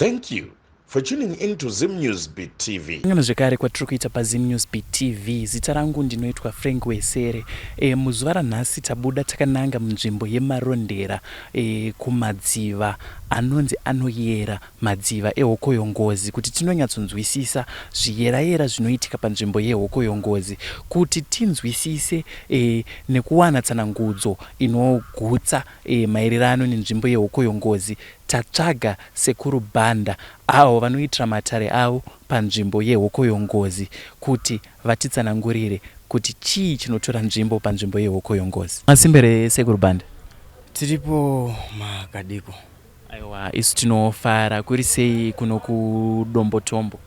Thank you for tuning into Zim News Beat TV. Ngano zvekare kwatiri kuita paZim News Beat TV. Zita rangu ndinoitwa Frank Wesere. Muzuva ranhasi tabuda takananga munzvimbo yemarondera kumadziva anonzi anoyera madziva eHokoyongozi kuti tinonyatsonzwisisa zviyera zvinoitika panzvimbo yeHokoyongozi kuti tinzwisise nekuwana tsanangudzo inogutsa maererano nenzvimbo yeHokoyongozi. Tatsvaga Sekuru Banda avo vanoitira matare avo panzvimbo yeHokoyongozi kuti vatitsanangurire kuti chii chinotora nzvimbo panzvimbo yeHokoyongozi. Masimbere Sekuru Banda. Tiripo makadiko. Aiwa, isu tinofara kuri sei kuno kudombotombo.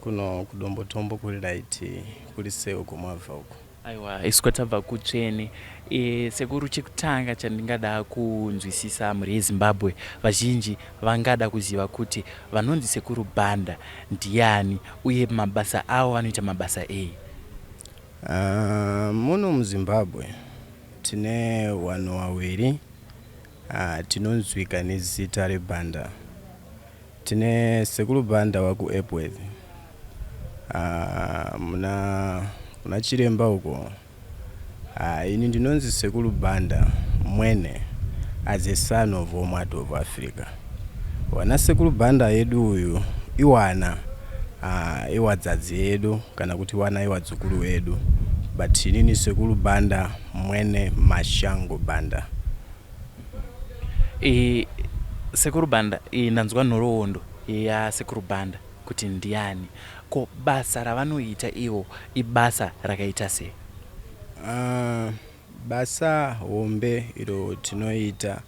Kuno kudombotombo kuri raiti kuri sei uko mwabva uko. Aiwa, isu kwatabva kuTsvene. Sekuru, chekutanga chandingada kunzwisisa mhuri yeZimbabwe vazhinji vangada kuziva kuti vanonzi Sekuru Banda ndiani uye mabasa avo vanoita mabasa ei. Muno muZimbabwe tine vanhu vaviri tinonzwika nezita reBanda. Tine Sekuru Banda waku Epworth. Muna chiremba uko. Ini ndinonzi Sekuru Banda mwene as a son of Omad of Africa. Wana Sekuru Banda yedu uyu iwana iwadzadzi yedu kana kuti wana iwadzukuru wedu, but inini Sekuru Banda mwene Mashango Banda. Sekuru Banda ndanzwa nhoroondo ya Sekuru Banda kuti ndiani, ko basa ravanoita ivo ibasa rakaita sei? Basa hombe iro tinoita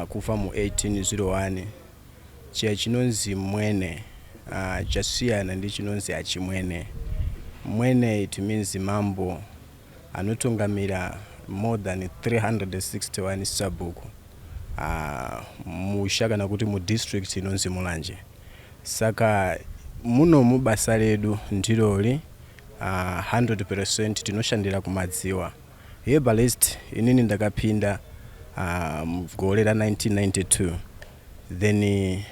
kufa mu 1801 chia chinonzi mwene chasiyana ndi chinonzi achimwene. Mwene it means mambo anotungamira more than 361 sabuku musha kana kuti mu district inonzi Mulanje. Saka muno mubasa ledu ndiroli 100% tinoshandira kumadziwa. Yeba list inini ndakapinda mugore ra 1992, then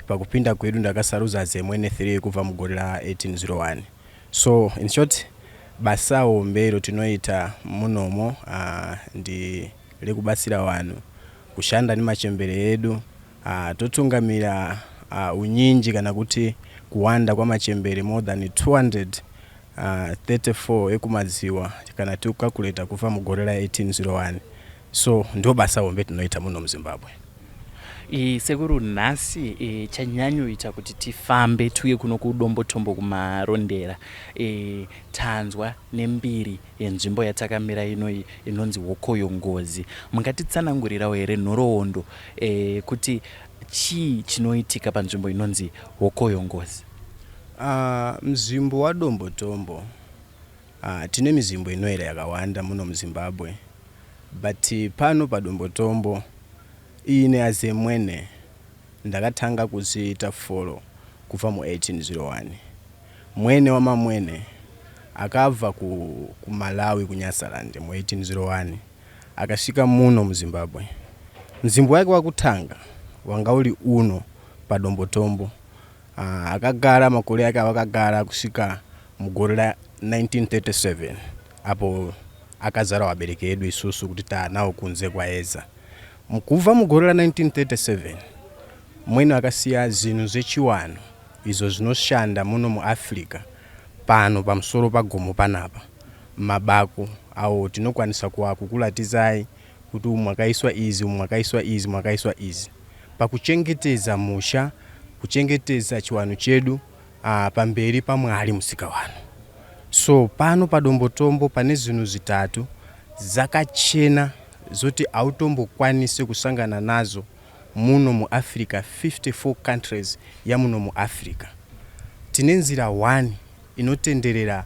pakupinda kwedu ndakasaruza zemwene 3 kubva mugore ra 1801. So in short basa hombero tinoita munomo ndi rekubatsira vanhu kushanda nemachembere edu, totungamira unyinji kana kuti kuwanda kwa machembere more than 234 ekumadziwa kana tukakuleta kufa mugore ra 1801. So ndo basa hombe tinoita muno muZimbabwe. Sekuru, nhasi chanyanyoita kuti tifambe tuye kuno kudombotombo kumarondera tanzwa nembiri yenzvimbo yatakamira inoi inonzi Hokoyongozi. Mungatitsanangurirawo here nhoroondo kuti chii chinoitika panzvimbo inonzi Hokoyongozi? Mzimbo wa dombotombo tine mizimbo inoyera yakawanda muno muZimbabwe, but pano pa dombotombo ine azemwene ndakatanga kuziita folo kufa mu 1801. Mwene wa mamwene akabva ku Malawi ku Nyasaland mu 1801 akasvika muno muZimbabwe. Mzimbo wake wakutanga wanga uli uno pa dombotombo. Akagara makore yake akagara kusvika mugore ra 1937 apo akazara wabereki edu isusu kuti tanawo kunze kwaeza. Mukubva mugore ra 1937 mwene akasiya zvinhu zvechiwanhu izvo zvinoshanda muno muAfrica pano pamusoro pagomo panapa. Mabako awo tinokwanisa kukulatizai kuti mwakaiswa izi, mwakaiswa izi, mwakaiswa izi, pakuchengetedza musha, kuchengetedza chiwanhu chedu pamberi paMwari musika wanhu. So pano padombotombo pane zvinhu zvitatu zakachena zoti autombokwanise kusangana nazo muno muAfrica, 54 countries ya muno muAfrica. Tine nzira 1 inotenderera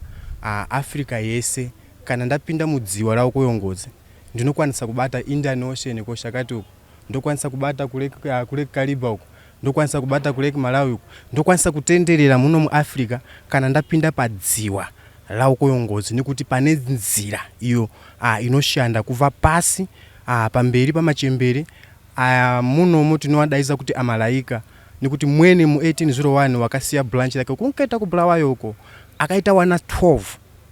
Africa yese. Kana ndapinda mudziwa ra Hokoyongozi ndinokwanisa kubata Indian Ocean ko shakati uko, ndokwanisa kubata kule Kariba uko, ndokwanisa kubata kule Malawi uko, ndokwanisa kutenderera muno muAfrica kana ndapinda padziwa ra Hokoyongozi. Nikuti pane nzira iyo inoshanda kuva pasi pamberi pamachembere muno tinowadaiza kuti amalaika nikuti mwene mu 1801 wakasiya branch yake kunkaita ku Bulawayo uko akaita wana 12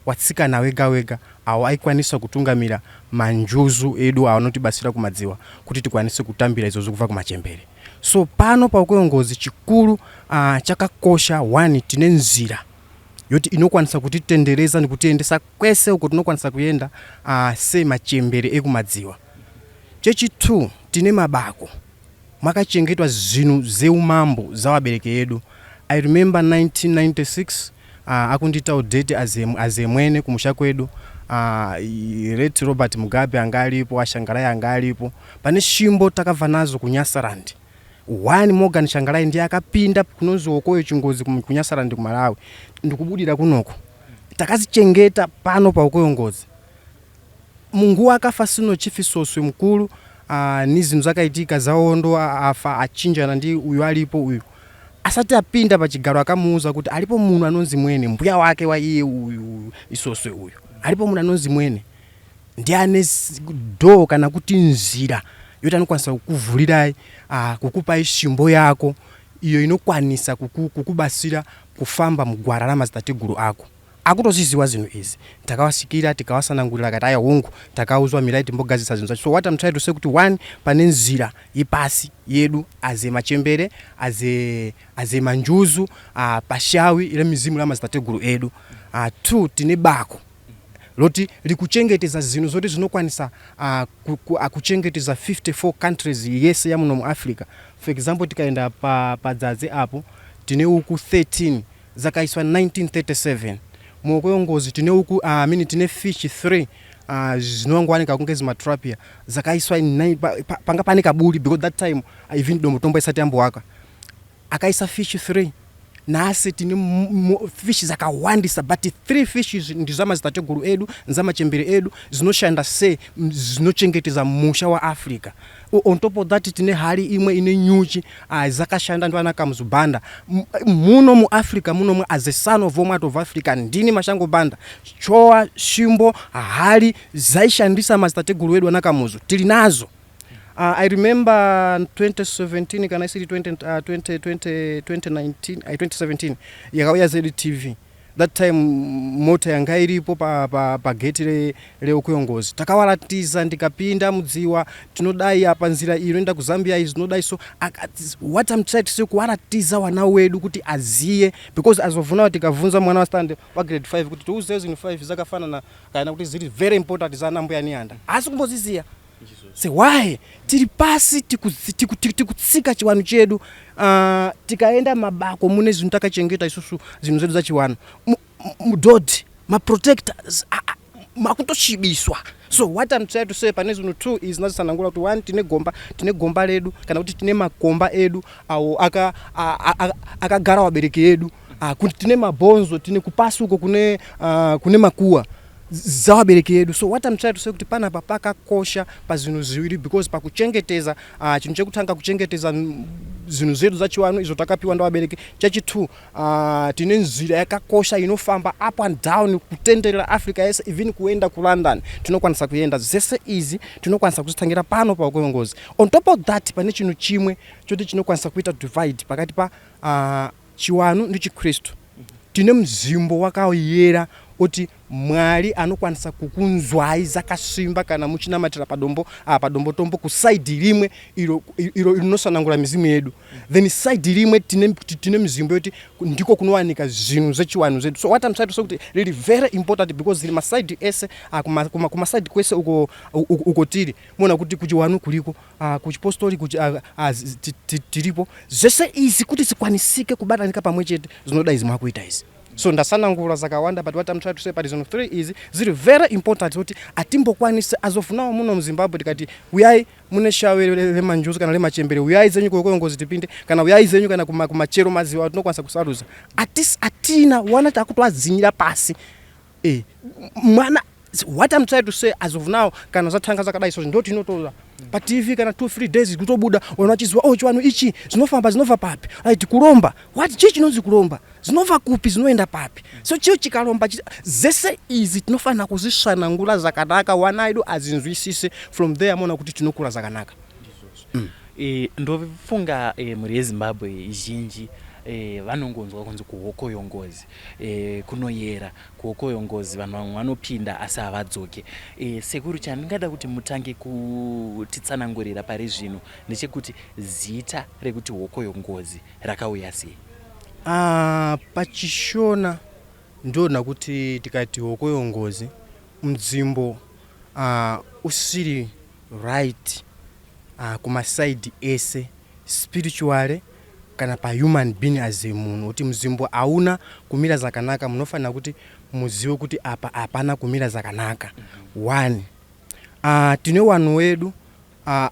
watsikana wega awo aikwanisa kutungamira manjuzu edu anotibasira kumadziwa kuti tikwanise kutambira izo zikuva kumachembere. So pano pa ukuyongozi chikulu chakakosha 1 tine nzira yoti inokwanisa kutitendereza nikutiendesa kwese uko tinokwanisa kuyenda se machembere ekumadziwa. Chechi 2 tine mabako mwakachengetwa zinu zeumambo za wabereki edu. I remember 1996 akundita udate azemwene kumusha kwedu. Late Robert Mugabe angalipo, Ashangalai angalipo. Pane shimbo takava nazo ku Nyasaland. Wani Morgan Shangalai ndiye akapinda kunozo okoyo chingozi ku Nyasaland ku Malawi. Ndikubudira kunoko. Takazichengeta pano pa ukuyongozi. Mungu akafa sino chifi soswe mkulu. Nizinu zakaitika zaondo afa achinjana ndi uyu alipo uyu. Asati apinda pa chigaro akamuuza kuti alipo munhu anonzi mwene mbuya wake wa iye uyu isoswe uyu. Alipo munhu anonzi mwene ndiane do kana kuti nzira yoti anokwanisa kukuvulirai kukupa ishimbo yako iyo inokwanisa kukubasira kufamba mugwara la mazitateguru ako. Akutoziziwa zinu izi takawasikira tikawasanangulira kati aya hungu takauzwa milaiti mbogazisa zinu zacho. So what I'm trying to say kuti 1 pane nzira ipasi yedu aze machembere aze manjuzu pashawi ile mizimu la mazitateguru edu. 2 tine bako loti likuchengeteza zinu zoti zinokwanisa kuchengeteza 54 countries yese ya muno mu Africa. For example tikaenda pa dzadze apo tine uku 13 zakaiswa 1937. Mukuyongozi tine uku tine fish 3 zinongwanika kungezi matrapia zakaiswa panga pane kabuli because that time even domotombo isati ambo waka akaisa fish 3 nasi tine fish zakawandisa but 3 fishes ndizama zitateguru edu nzama chembere edu zinoshanda se zinochengeteza musha wa Africa. On top of that tine hali imwe ine nyuchi zakashanda ndwana kamuzubanda muno mu Africa muno mu as a son of Omart of Africa ndini mashango banda choa shimbo hali zaishandisa mazitateguru edu anakamuzu tilinazo. I remember 2017 can I say 2019 2017 yakauya ZTV. That time mota yanga ilipo pa gate le ukuyongozi takawalatiza ndikapinda mudziwa tinodai apa nzira ino enda ku Zambia izi tinodai. So what I'm trying to say kuwalatiza wana wedu kuti aziye because as of now tikavunza mwana wa stand wa grade 5 kuti 2005 zakafana na kana kuti zili very important za nambo ya nianda asikumbozizia. Say why tiri pasi tikutsika chiwanu chedu tikaenda mabako mune zinu takachengeta isusu zinu zedu za chiwanu mudodi ma protectors makutoshibiswa. So what I'm trying to say pane zinu 2 is not sanangula kuti 1 tine gomba ledu kana kuti tine makomba edu au akagara wabereki edu kuti tine mabonzo tine kupasi uko kune makuwa zawabereki edu. So what I'm trying to say kuti pana papaka kosha pa zinu ziwiri because pakuchengeteza chinu chekutanga kuchengeteza zinu zedu zachiwanu izo takapiwa ndo wabereki. Chachi 2 tine nzira yakakosha inofamba up and down kutenderera Africa yese even kuenda ku London tinokwanisa kuyenda zese easy tinokwanisa kuzitangira pano pa ukuyongozi. On top of that pane chinu chimwe choti chinokwanisa kuita divide pakati pa chiwanu ndi Chikristu. Tine mzimbo wakaoyera oti mwali anokwanisa kukunzwai zakasimba kana muchina matira padombo tombo ku side limwe ilo inosanangula mizimu yedu. Then side limwe tine mzimbo yoti ndiko kunowanika zinu zechiwanu zedu. So what I'm trying to say kuti really very important because zili ma side ese kuma side kwese uko tiri mona kuti kuchiwanu kuliko kuchipostoli tiripo zese izi kuti zikwanisike kubatanika pamwe chete zinoda izi mwakuita izi. So ndasanangula zakawanda but what I'm trying to say part 3 is ziri very important kuti atimbokwanise as of now muno mu Zimbabwe tikati uyai mune shawere le manjuzu kana le machembere uyai zenyu kokuyongozi tipinde kana uyai zenyu kana kumachero maziwa tinokwanisa kusaruza atina wana takutwadzinyira pasi mwana. What I'm trying to say as of now kana zathanga zakadai so ndoti inotoza pa TV kana 2-3 days kutobuda wanachizwa chiwanu ichi zinova papi right kulomba what chichi nozi kulomba zinova kupi zinoenda papi. So chiyo chikalomba zese izi tinofana kuzishanangula zakanaka wanaido azinzwisise from there mona kuti tinokula zakanaka. ndofunga mhuri yeZimbabwe zhinji vanongonzwa kunzi kuhokoyongozi kunoyera kuhokoyongozi vanhu vamwe vanopinda asi havadzoke. Sekuru chandingada kuti mutange kutitsanangurira pari zvino ndechekuti zita rekuti hokoyongozi rakauya sei? Pachishona ndona kuti tikati hokoyongozi mdzimbo usiri right kumasaidi ese spiritually kana pa human being as a munhu, kuti mzimbo hauna kumira zakanaka, munofanira kuti muziwe kuti apa hapana kumira zakanaka. One, tine wanhu wedu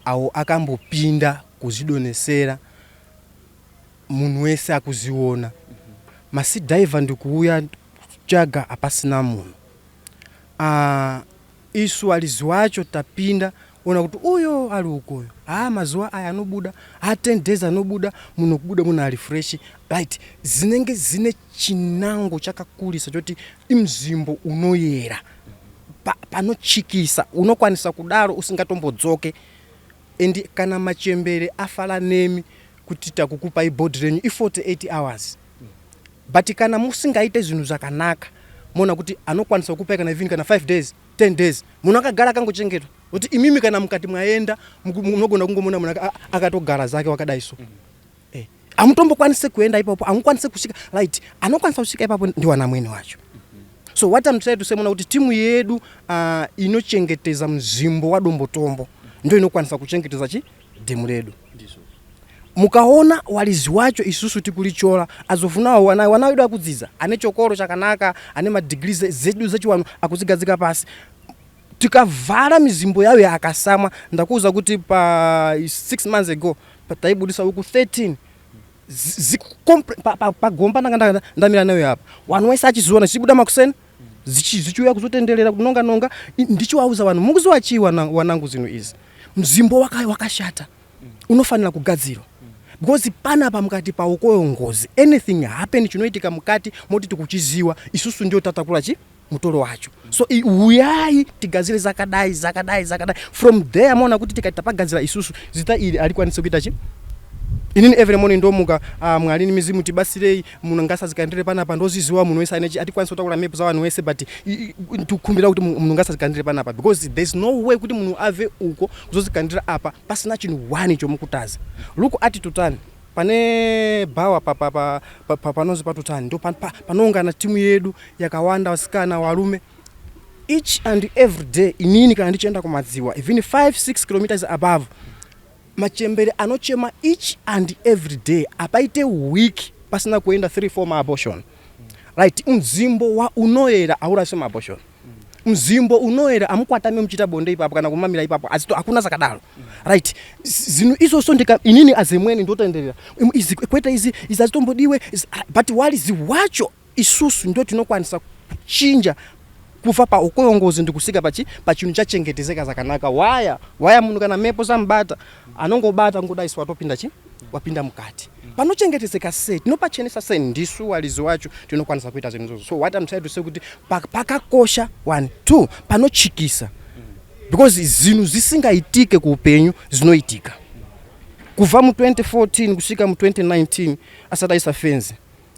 awo akambopinda kuzvidonesera, munhu wese akuziona. Masidhaiva ndikuuya kutsvaga hapasina munhu. Isu alizi wacho tapinda ona kuti uyo ali ukoyo, mazuva aya anobuda, 10 days anobuda, munhu kubuda munhu ali fresh, right? Zinenge zine chinango chakakulisa choti imzimbo unoyera, panochikisa, unokwanisa kudaro usingatombodzoke. Endi kana machembere afala nemi kuti takukupa ibody renyu 48 hours. But kana musingaite zvinhu zvakanaka, mona kuti anokwanisa kukupa kana even kana 5 days, 10 days, munhu akagara akangochengetwa. Kuti imimi kana mukati mwaenda munogona kungomona munhu akatogara zake wakadai so. Amutombokwanise kuenda ipapo, amukwanise kusvika, right? Anokwanisa kusvika ipapo ndiwana mwene wacho. So what I'm trying to say mona kuti timu yedu inochengetedza mzimbo wa dombotombo ndio inokwanisa kuchengetedza dhemu redu. Mukaona walizi wacho isusu tikulichola azofunawo wana wedu akudziza ane chokoro chakanaka, ane madegrees zedu zechiwanu akuzigadzika pasi. Tikavhara mizimbo yawo yakasamwa, ndakuuza kuti pa 6 months ago taibudisa uku 13 pagomba ndamira nayo apa, wanhu wese achiziona chibuda makuseni zichiuya kuzotenderera kunonga ndichiwauza vanhu mukuziwa chii wanangu zino izi, mzimbo wakashata unofanira kugadzirwa. Because panapa mukati pa hokoyongozi anything happen chinoitika mukati moti tikuchiziwa isusu ndio tatakula mutoro wacho. So uyai tigadzire zakadai. From there mona kuti tikatapagadzira isusu zita ili alikwanisa kuita inini every morning ndo muka mwalini mizimu tibasirei munhu ngasa zikandire panapa ndoziziwa munhu wese ane atikwanisa kutakula map za vanhu wese, but tikumbira kuti munhu ngasa zikandire panapa because there's no way kuti munhu ave uko kuzozikandira apa pasina chinhu wani chomukutaza. Look at tutani pane bawa panozi patutani ndo panongana timu yedu yakawanda wasikana warume each and every day. Inini kana ndichenda kumadziwa even 5-6 kilometers above, machembere anochema each and every day apaite week pasina kuenda 3-4 ma-abortion. Right? Mzimbo wa unoyera aurase ma-abortion. Mzimbo unoyera amukwatame mchita bonde ipapo kana kumamira ipapo azito hakuna zakadaro. Right? Zinu izo sondika inini azemweni ndotenderera kweta izi azitombodiwe, but walizi wacho isusu ndo tinokwanisa kuchinja kufa pa hokoyongozi ndikusika pachinu chachengetezeka zakanaka. Waya munhu kana mepo sambata anongobata ngoda iswa topinda wapinda mukati panochengetezeka sei, tinopachenesa sei ndisu walizi wacho tinokwanisa kuita zvinhu. So what I'm trying to say kuti pakakosha 1 2 panochikisa, because zvinhu zisingaitike kuupenyu zvinoitika. Kubva mu 2014 kusvika mu 2019 asadaisa fenzi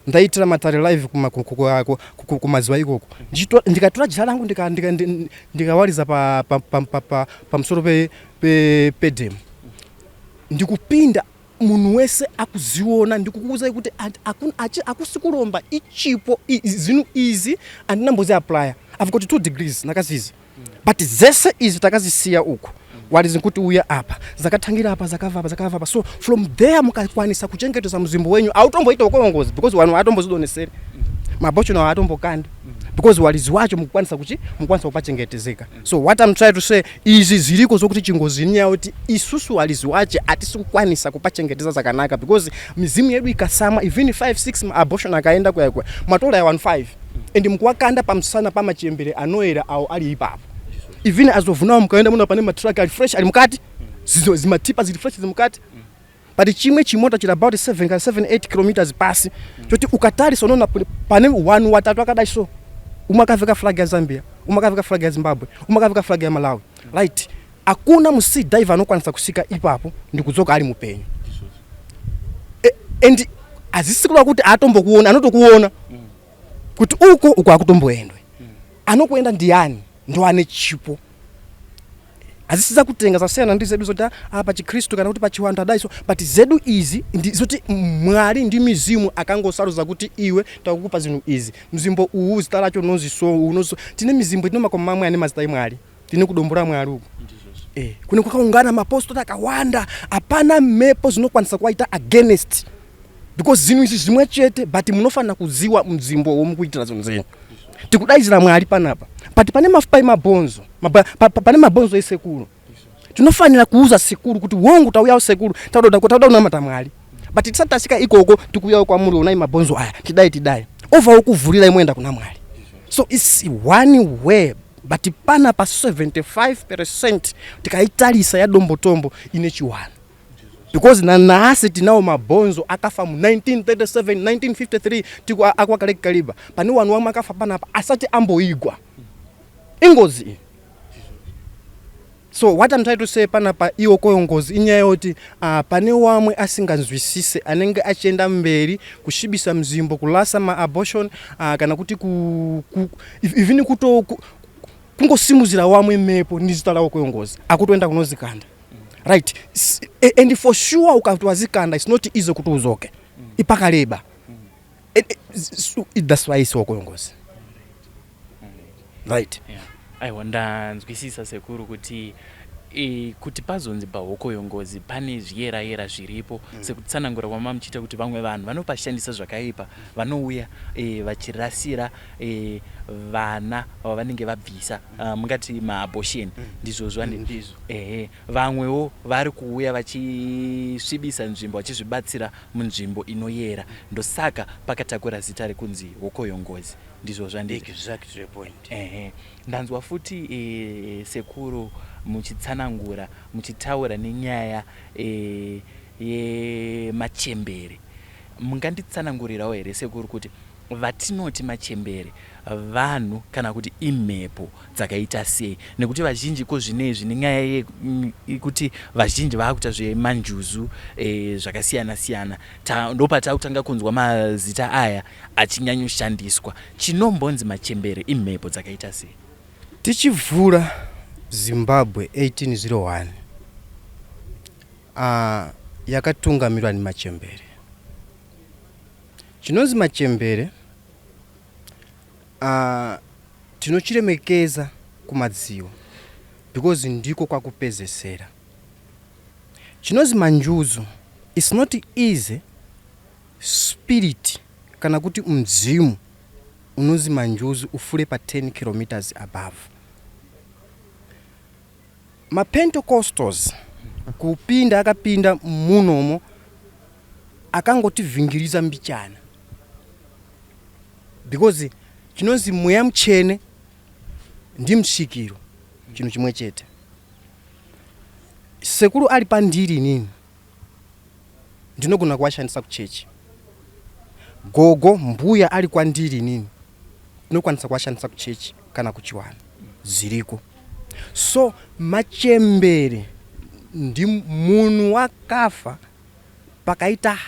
ndaitira matare live kumaziwa ikoko ndikatora jira rangu ndikawariza pamusoro pedemu ndikupinda munhu wese akuziona ndikukuuza kuti akusikuromba ichipo zvinhu izi andinambozi apply. I've got 2 degrees nakazizi, but zese izi takazisiya uko walizi kuti uya apa zakatangira apa zakava. So from there mukakwanisa kuchengetedza mzimbo wenyu automboita hokoyongozi because vanhu vatombozidonesera mabocho atombokanda because walizi wacho mukwanisa kupachengetezeka. So what I'm trying to say izi ziriko zokuti chingozi nyawo kuti isusu walizi wache atisukwanisa kupachengeteza zakanaka because mizimu yedu ikasama even 5-6 abortion akaenda kwa matola ya 15 and mkuwakanda pamsana pamachembere anoyera au ali ipapo. Even as of now mkaenda muna pane matraka ali fresh ali mukati zimatipa zili fresh zimukati, but chimwe chimota chila about 7-8 kilometers pasi choti ukatali sonona pane 1 watatu akadai so umakaveka flag ya Zambia, umakaveka flag ya Zimbabwe, umakaveka flag ya Malawi. Right? akuna mu sea dive anokwanisa kusika ipapo ndikudzoka ali mupenyu and azisikula kuti atombokuona anotokuona kuti uko akutomboendwe anokuenda ndiyani ndo ane chipo azisiza kutenga zasiyana ndi zedu zoti apa chiKristu kana kuti pa chiwanda adaiso but zedu izi ndizoti mwali ndi mizimu akangosaruza kuti iwe takukupa zinthu izi mzimbo uwu zitalacho unozo tine mizimbo tino makoma mamwe ane mazita imwali tine kudombora mwali uko kune kukaungana maapostoli akawanda apana mepo zinokwanisa kuwaita against because zinu izi zimwe chete but munofana kuziwa mzimbo womukuitira zonse tikudaizira mwali panapa but pane mafupa mabonzo pane mabonzo esekulu tinofanira kuuza sekulu kuti wongu tauya sekulu tauda unamata mwali but tisatasika ikoko tikuya kwa muri unai mabonzo aya tidai over ukuvulira imwenda kuna mwali so it's one way but pana pa 75% tikaitalisa ya dombotombo ine chiwana because na asset nao mabonzo akafa mu 1937 1953 tiku akwakale kaliba pani wanu wamwe akafa pana asati amboigwa ingozi. So what I'm trying to say pana pa iyo koyongozi inyayoti pane wamwe asinganzwisise anenge achenda mberi kushibisa mzimbo kulasa ma abortion kana kuti even kuto kungosimuzira wamwe mepo ndizitalawo koyongozi akutoenda kunozikanda. Right, and for sure ukatwazikanda it's not easy kuti uzoke ipakaleba that's why so koyongozi. Right, I wonder nzwisisa sekuru kuti kuti pazonzi pahokoyongozi pane zviyera zviripo sekutsanangura kwama muchita kuti vamwe vanhu vanopashandisa zvakaipa vanouya vachirasira vana vanenge vabvisa mungati maabortion ndizvozvo ndizvo vamwewo vari kuuya vachisvibisa nzvimbo vachizvibatsira munzvimbo inoyera ndosaka pakatakura zita rekunzi hokoyongozi ndizvozvo exactly point. Ndanzwa futi sekuru muchitsanangura muchitaura nenyaya yemachembere munganditsanangurirawo here sekuru kuti vatinoti machembere vanhu kana kuti imhepo dzakaita sei nekuti vazhinji ko zvinezvi nenyaya yekuti vazhinji vakuita zvemanjuzu zvakasiyana siyana ndopatakutanga kunzwa mazita aya achinyanyoshandiswa chinombonzi machembere imhepo dzakaita sei. Tichivhura Zimbabwe 1801 yakatungamirwa nemachembere. Chinonzi machembere tinochiremekeza kumadziwo because ndiko kwakupezesera. Chinonzi manjuzu it's not easy spirit kana kuti mzimu unozi manjuzu ufure pa 10 kilometers above. Ma Pentecostals kupinda akapinda munomo akangotivhingiriza mbichana because chinozi mweya mchene ndi mshikiro chino chimwe chete. Sekuru ali pandiri nini ndinogona kuwashandisa kuchechi. Gogo mbuya ali kwandiri nini ndinokwanisa kuwashandisa kuchechi kana kuchiwana ziriko. So machembere ndi munhu wakafa pakaita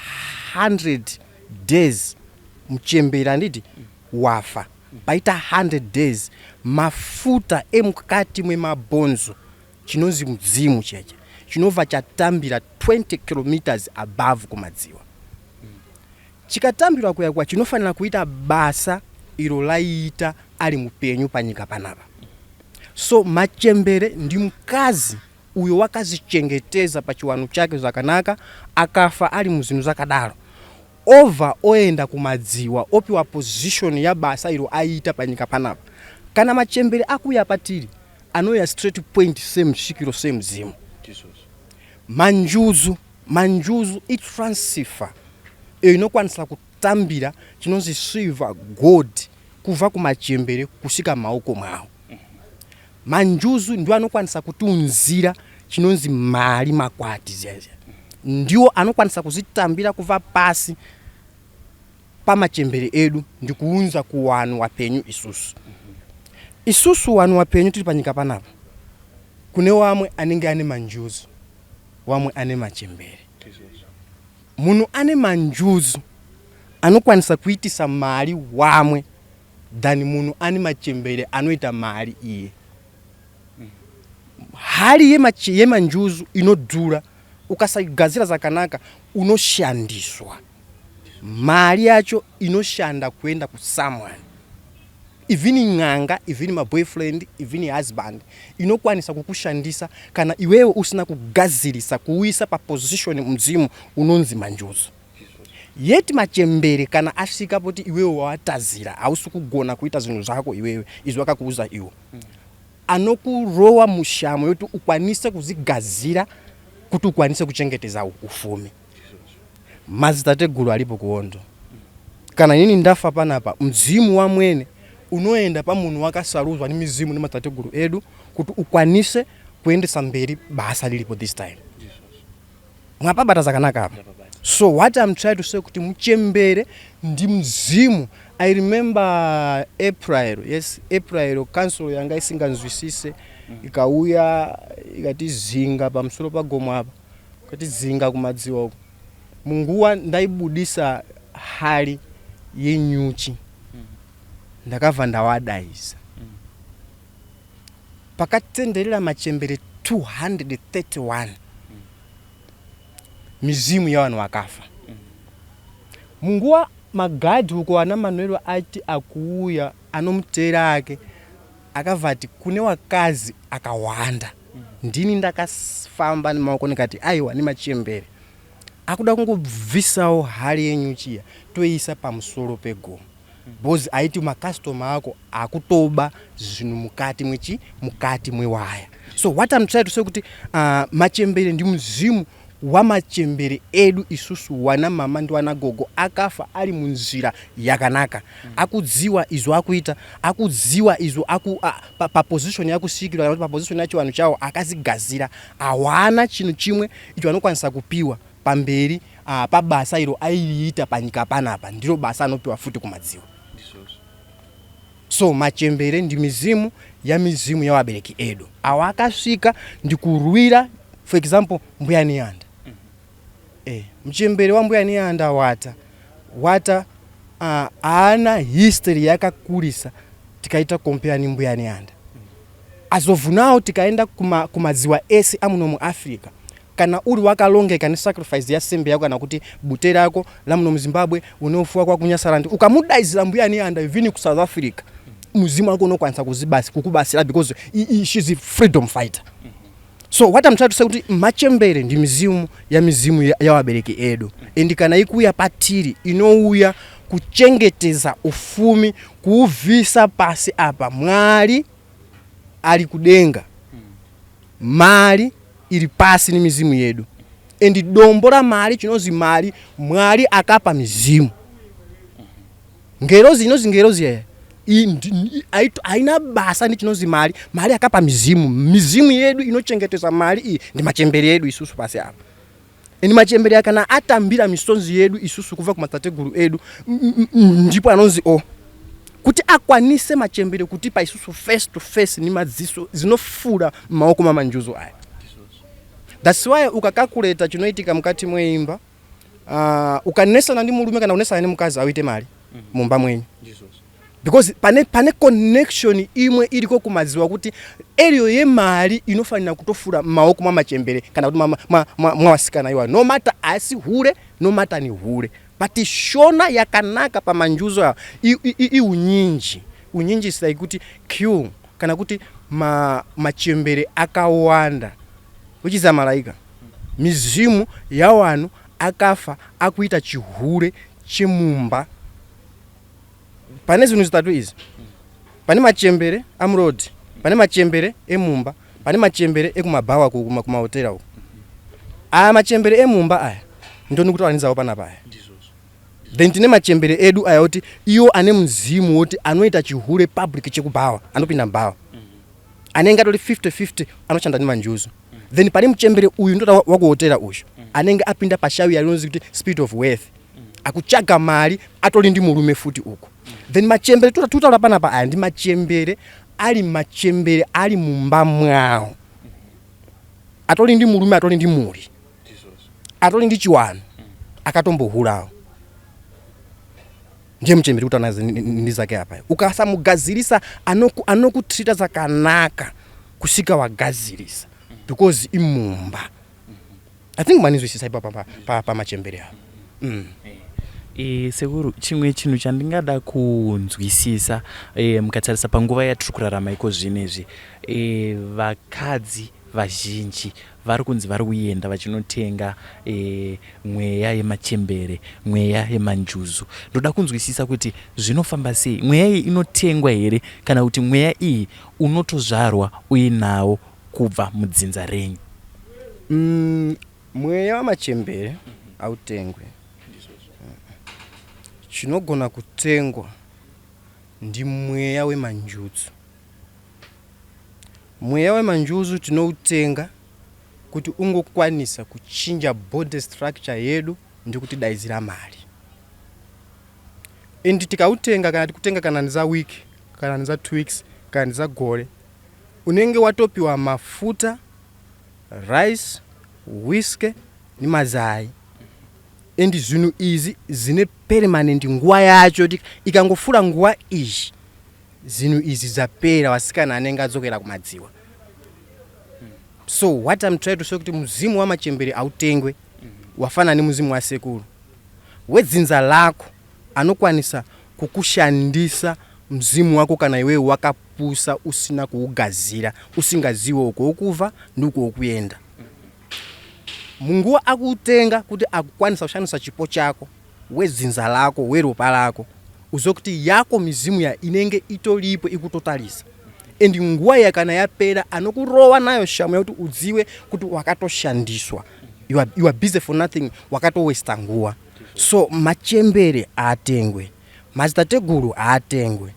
100 days mchembere anditi wafa paita 100 days mafuta emukati mwemabonzo chinonzi mzimu cheche chinova chatambira 20 kilometers above kumadziwa. Chikatambirwa kuya kwa chinofanira kuita basa iro laita ali mupenyu panyika panapa. So machembere ndi mkazi uyo wakazichengeteza pa chiwanu chake zvakanaka akafa ali muzinu zakadaro over oenda kumadziwa opiwa position ya basa iro aita panyika panapa. Kana machembere akuya patiri anoya straight point same shikiro same mzimu. Manjuzu it transfer inokwanisa kutambira chinonzi silver gold kuva kumachembere kusika maoko mwawo. Manjuzu ndio anokwanisa kutunzira chinonzi mali makwati zeze ndio anokwanisa kuzitambira kuva pasi pa machembere edu ndikuunza kuwanu wapenyu isusu. Isusu wanu wapenyu tili panyika panapa kune wamwe anenge ane manjuzu, wamwe ane machembere. Munhu ane manjuzu anokwanisa kuitisa mari wamwe than munhu ane machembere anoita mari iye. Hari yemanjuzu inodhura, ukasagadzira zvakanaka unoshandiswa. Mari yacho inoshanda kuenda ku someone. Even ng'anga, even my boyfriend, even husband, inokwanisa kukushandisa kana iwewe usina kugadzirisa kuisa pa position mzimu unonzi manjuzu. Yeti machembere kana asvika poti iwewe watazira ausi kugona kuita zvinhu zvako iwewe izvo akakuuza iwo. Anokurowa mushamo yoti ukwanise kuzigadzira kuti ukwanise kuchengetedza ufumi. Madzitateguru alipo kuondo. Kana nini ndafa panapa mzimu wa mwene unoenda pa munhu wakasaruzwa ni mizimu ni madzitateguru edu kuti ukwanise kuendesa mberi basa lilipo this time. Mwapabata zakanaka apa. So what I'm trying to say kuti mchembere ndi mzimu. I remember April council yanga isinganzwisise ikauya ikatizinga pamusoro pa gomo apa. Ikatizinga kumadziwa uko. Munguwa ndaibudisa hali yenyuchi. Ndakava ndawadaisa. Pakatenderera machembere 231. Mizimu ya wanu wakafa. Munguwa magadi huko wana Manuel ati akuuya anomutera ake akavati kune wakazi akawanda. Ndini ndakafamba nemaoko nikati aiwa ni machembere. Akuda kungobvisawo hali yenyuchiya toisa pamusoro pegomo. Bozi aiti makastoma ako akutoba zvinhu mukati mwewaya. So what I'm trying to say kuti machembere ndi mzimu wa machembere edu isusu wana mama ndi wana gogo akafa ali munzira yakanaka. Akudziwa izvo akuita, akudziwa izvo pa position yakusikira kana pa position yacho vanhu chawo akazigadzira awana chinhu chimwe icho anokwanisa kupiwa pamberi pabasa iro ailiita panyika panapa ndiro basa anopiwa futi kumadziwa. So machembere ndi mizimu ya wabereki edu. Awakasvika ndikurwira for example Mbuya Niyanda. Mchembere wa Mbuya Niyanda wata ana history yakakurisa tikaita compare ni Mbuya Niyanda. As of now tikaenda kumadziwa ese amuno mu Africa. Kana uri wakalongeka ni sacrifice ya sembe yako kana kuti butera yako lamuno Zimbabwe unofuwa kwa kunyasarandi ukamudaizira Mbuya Niyanda even ku South Africa muzimu wako unokwanisa kukubasira because she's a freedom fighter. So what I'm trying to say kuti machembere ndi mizimu ya wabereki edu. Kana ikuya patiri inouya kuchengeteza ufumi kuuvisa pasi apa mwali ali kudenga. Mali ili pasi ni mizimu yedu. Dombora mali chinozi mali mwali akapa mizimu. Ngerozi ya aina basa ni chinozi mali akapa mizimu yedu inochengeteza mali iyi ndi machembere yedu isusu pasi apa. Machembere akana atambira misonzi yedu isusu kuva kumatateguru edu ndipo anonzi kuti akwanise machembere kuti pa isusu face to face ni madziso zinofura maoko mamanjuzo aya. That's why ukakakuleta chinoitika mukati mweimba ukanesana ndi mulume kana unesana ndi mukazi awite mali mumba mwenyu. Because pane connection imwe iliko kumadziwa kuti eriyo ye mali inofanira kutofura maoko mwa machembere kana kuti mwawasikana iwa no matter asi hure no matter ni hure but shona yakanaka pa manjuzo ya unyinji sai kuti q kana kuti machembere akawanda which is malaika. Mizimu ya wanu akafa akuita chihure chemumba. Pane zvinhu zitatu izi. Pane machembere amroad, pane machembere emumba, pane machembere ekumabawa kumahotela uko. Machembere emumba aya ndoni kuti wanizawo panapa aya. Then tine machembere edu aya kuti iyo ane mzimu woti anoita chihure public chekubawa, anopinda mbawa. Anenge atori 50-50 anochanda ni manjuzo. Then pane mchembere uyu ndota wakuhotela uyu. Anenge apinda pashawi yalonzi kuti spirit of wealth. Akuchaga mali atori ndi mulume futi uko. Then machembere tutaula panapa aya ndi machembere ali mumba mwawo. atoli ndi mulume atoli ndi muli atoli ndi chiwano akatombohulawo ndiye mchembere kuti anazi ndi zake apa ukasamugazirisa anokutrita zakanaka kusika wagazirisa because imumba. I think manizwisisa pa machembere apo. Sekuru chimwe chinhu chandingada kunzwisisa mukatarisa panguva yatiri kurarama iko zvinezvi vakadzi vazhinji vari kunzi vari kuenda vachinotenga mweya yemachembere, mweya yemanjuzu. Ndoda kunzwisisa kuti zvinofamba sei, mweya iyi inotengwa here kana kuti mweya iyi unotozvarwa uinawo kubva mudzinza renyu? Mweya wamachembere autengwe. Chinogona kutengwa ndi mweya wemanjuzu. Mweya wemanjuzu tinoutenga kuti ungokwanisa kuchinja body structure yedu ndi kuti daizira mali. Endi tikautenga kana tikutenga kana niza wiki, kana niza 2 weeks, kana niza gore, unenge watopiwa mafuta, rice, whiskey ni mazai. Endi zvinhu izi zine permanent nguwa yacho ikangofura nguwa izi zvinhu izi zapera wasikana anenge adzokera kumadziwa. So what I'm trying to say kuti muzimu wa machembere autengwe wafana ni muzimu wa sekuru. Wedzinza lako anokwanisa kukushandisa mzimu wako kana iwe wakapusa usina kuugazira, usingaziwe uko ukuva ndiko ukuyenda. Mungu akutenga kuti akukwanisa kushandisa chipo chako, wedzinza lako, weropa lako, uzokuti yako mizimu ya inenge itolipo ikutotalisa. Endi nguwa yakana yapera anokurowa nayo shamu ya kuti udziwe kuti wakatoshandiswa. You are busy for nothing, wakato waste nguwa. So machembere atengwe, mazitateguru atengwe.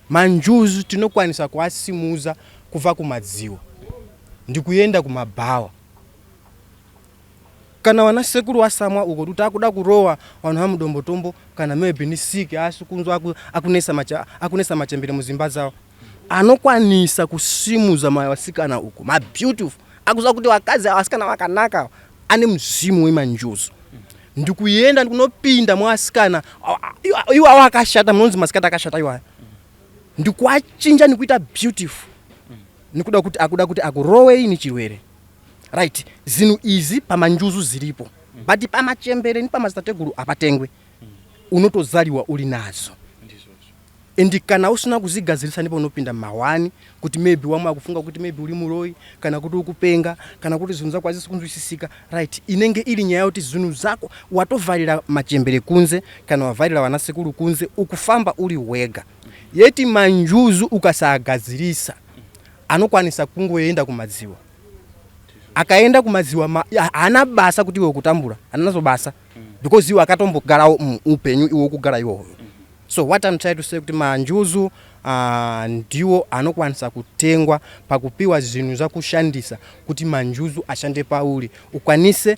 Manjuzu tinokwanisa kuasimuza kuva kumadziwa. Ndikuyenda kumabawa. Kana wana sekuru wasamwa uko tutakuda kurowa wanhu hamudombotombo kana maybe ni sick asikunzwa akunesa machembere muzimba zawo. Anokwanisa kusimuza mawasikana uko. Ma beautiful. Akuza kuti wakazi awasikana wakanaka ane mzimu wemanjuzu. Ndikuyenda ndikunopinda mwasikana iwa wakashata munonzi masikata akashata iwa. Ndikuachinja ndikuita beautiful. Nikuda kuti akurowe ini chirwere. Right, zinu izi pamanjuzu zilipo. But pamachembere ni pamazitateguru apatengwe. Unotozaliwa uli nazo. Endi kana usina kuzigazirisa ndipo unopinda mawani kuti maybe wamwe akufunga kuti maybe uli muroi kana kuti ukupenga kana kuti zinu zako azikunzwisisika. Right, inenge ili nyaya kuti zinu zako watovalira machembere kunze kana wavalira wanasekuru kunze ukufamba uli wega. Yeti manjuzu ukasagazirisa anokwanisa kungoenda kumadziwa. Akaenda kumadziwa anabasa kuti iwe kutambura anazo basa because iwe akatombogara upenyu iwe kugara iwo. So what I'm trying to say kuti manjuzu ndiwo anokwanisa kutengwa pakupiwa zinu za kushandisa kuti manjuzu ashande pauli ukwanise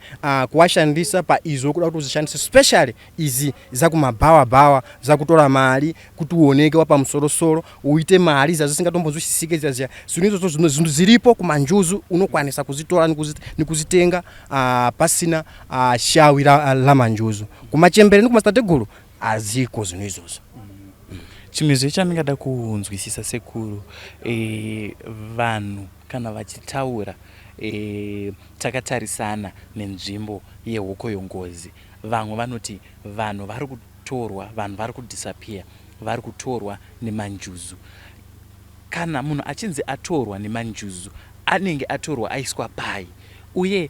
kuwashandisa pa izo kuda kuti uzishandise especially izi za kumabawa za kutora mali kuti uoneke wapa msorosoro uite mali za zisingatombozwisisike za zinizo zinu zilipo kumanjuzu unokwanisa kuzitora nikuzitenga pasina shawi la manjuzu kumachembere ni kumastateguru aziko zinizozo. Chimwe chandingada kunzwisisa sekuru vanhu kana vachitaura takatarisana nenzvimbo yehuko yongozi, vamwe vanoti vanhu vari kutorwa, vanhu vari kudisappear, vari kutorwa nemanjuzu. Kana munhu achinzi atorwa nemanjuzu anenge atorwa aiswa pai, uye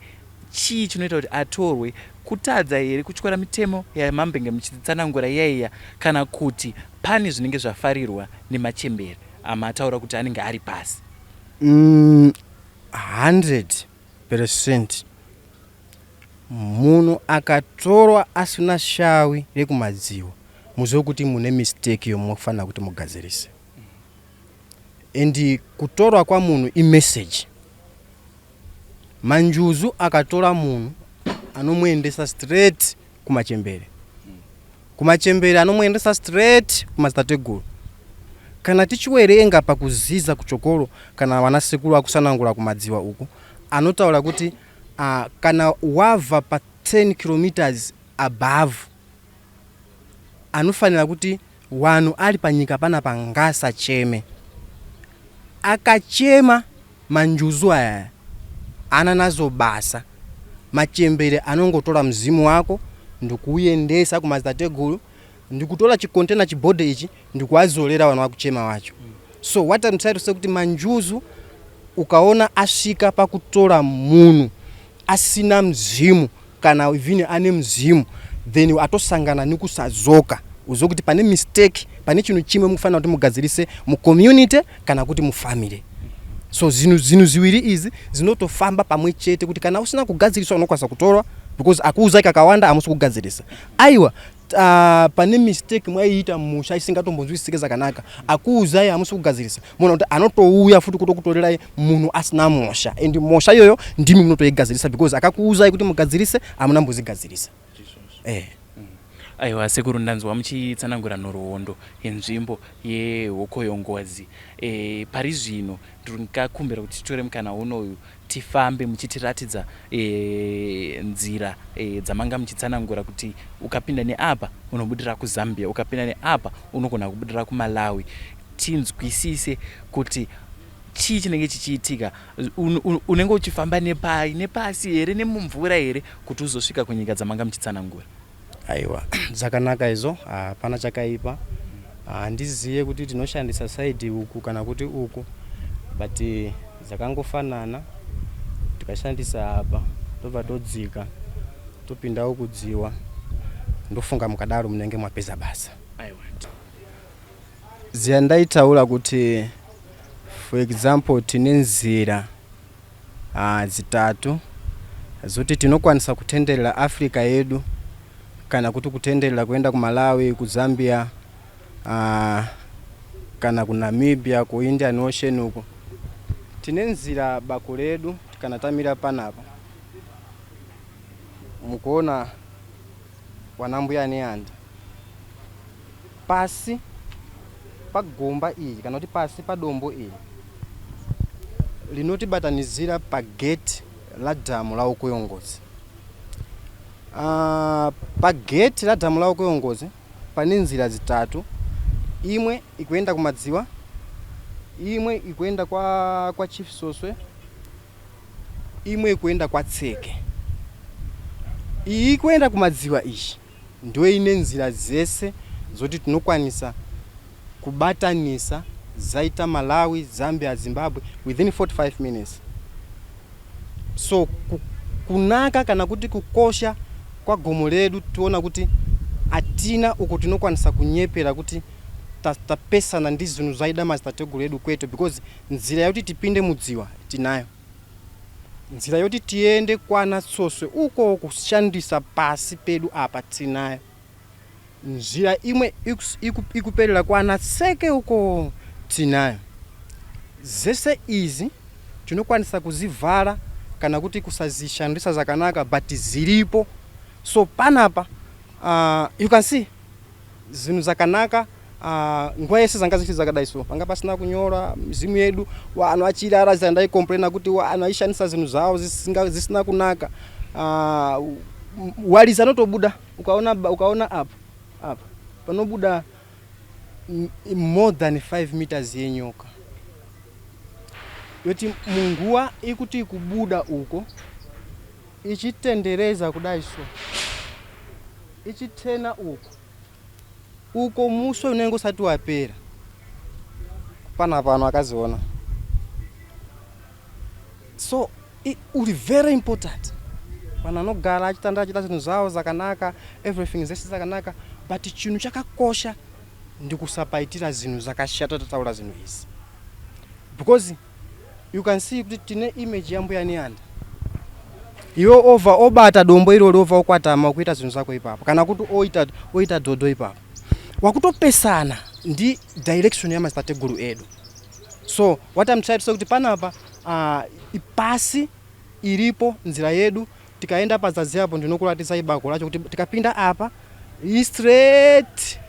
chii chinoita kuti atorwe? Kutadza here kutyora mitemo yamambenge muchitsanangura yaiya kana kuti pane zvinenge zvafarirwa nemachembere amataura kuti anenge ari pasi? 100% munhu akatorwa asina shawi rekumadziwa muzive kuti mune mistake yomufanira kuti mugadzirise. Endi kutorwa kwa munhu imessage. Manjuzu akatora munhu anomuendesa straight kumachembere. Kumachembere anomuendesa straight kumastateguru. kana tichiwerenga pakuziza kuchokolo kana wanasekulu akusanangula kumadziwa uku anotaura kuti kana wava pa 10 kilometers above anofanira kuti wanu ali panyika pana pangasa cheme. Akachema manjuzu aya ananazo basa machembere anongotola mzimu wako ndikuyendesa kumazategulu ndikutola chikontena chibode ichi ndikuazolera wana wakuchema wacho. So what I'm trying to say kuti manjuzu ukaona asika pakutola munu asina mzimu kana ivine ane mzimu then atosangana nikusazoka uzokuti pane mistake pane chinu chimwe mufana kuti mugadzirise mu community kana kuti mu family. So zinu ziwiri izi zinotofamba pamwe chete kuti kana usina kugadziriswa unokwasa kutorwa because akuuza kakawanda amusi kugadzirisa. Aiwa pane mistake mwayiita musha isingatombonzwisike zakanaka akuuza amusi kugadzirisa mona kuti anotouya futi kutokutorera munhu asina mosha and mosha yoyo ndimi munotoigadzirisa because akakuuza kuti mugadzirise amuna mbozigadzirisa. Aiwa sekuru ndanzwa muchitsanangura nhoroondo yenzvimbo yeHokoyongozi. Pari zvino ndikakumbira kuti titore mukana unoyu tifambe muchitiratidza nzira dzamanga muchitsanangura kuti ukapinda neapa unobudira kuZambia, ukapinda neapa unogona kubudira kuMalawi. Tinzwisise kuti chii chinenge chichiitika, unenge uchifamba nepasi here nemumvura here kuti uzosvika kunyika dzamanga muchitsanangura. Aiwa dzakanaka izo pana chakaipa. Ndiziye kuti tinoshandisa side uku kana kuti uku but dzakangofanana tikashandisa apa tobva todzika topinda ukudziwa ndofunga mukadaro munenge mwapeza basa. Aiwa ziya ndaitaura kuti for example tine nzira zitatu zoti tinokwanisa kutenderera Africa yedu kana kuti kutenderera kuenda ku Malawi, ku Zambia, kana ku Namibia, ku Indian Ocean uko. Tine nzira bako ledu kana tamira panapa. Mukuona wanambuya ni anda. Pasi pa gomba iyi kana kuti pasi pa dombo iyi linoti batanizira pa gate la damu la Hokoyongozi. Pa gate la damu la Hokoyongozi pane nzira zitatu. Imwe ikuenda kumadziwa, imwe ikuenda kwa Chief Soswe, imwe ikuenda kwa Tseke. Iyi ikuenda kumadziwa ishi ndio ine nzira zese zoti tinokwanisa kubatanisa zaita Malawi, Zambia, Zimbabwe within 45 minutes. So kunaka kana kuti kukosha kwa gomo ledu tuona kuti atina uko tinokwanisa kunyepera kuti tapesana ndi zinu zaida mazitategu ledu kwetu because nzira yoti tipinde mudziwa tinayo. Nzira yoti tiende kwa Soswe uko kushandisa pasi pedu apa tinayo. Nzira imwe ikuperera kwa Tseke uko tinayo. Zese izi tinokwanisa kuzivala kana kuti kusazishandisa zakanaka but zilipo. So panapa you can see zinu zakanaka ngwa yese zangazichi zakadaiso panga pasina kunyora mizimu yedu wanu achira arazi andai complain kuti wanu aishanisa zinu zawo zisina kunaka. Waliza notobuda ukaona apa panobuda more than 5 meters yenyoka. Yoti munguwa ikuti ikubuda uko ichitendereza kudaiso ichitena uko muso unengo sati wapera pana pano akaziona. So uli very important pana nogara achitanda achita zinu zawo zakanaka everything zese zakanaka but chinu chakakosha ndikusapaitira zinu zakashata tataura zinu izi because you can see kuti tine image yambo yani iwe obata dombo ilo over okwatama kuita zinu zako ipapo kana kuti oita dodo ipapo wakutopesana ndi direction ya mazitategu edu. So what I'm trying to say kuti panapa ipasi ilipo nzira yedu tikaenda pazazi hapo ndinokulatisa ibako lacho kuti tikapinda apa straight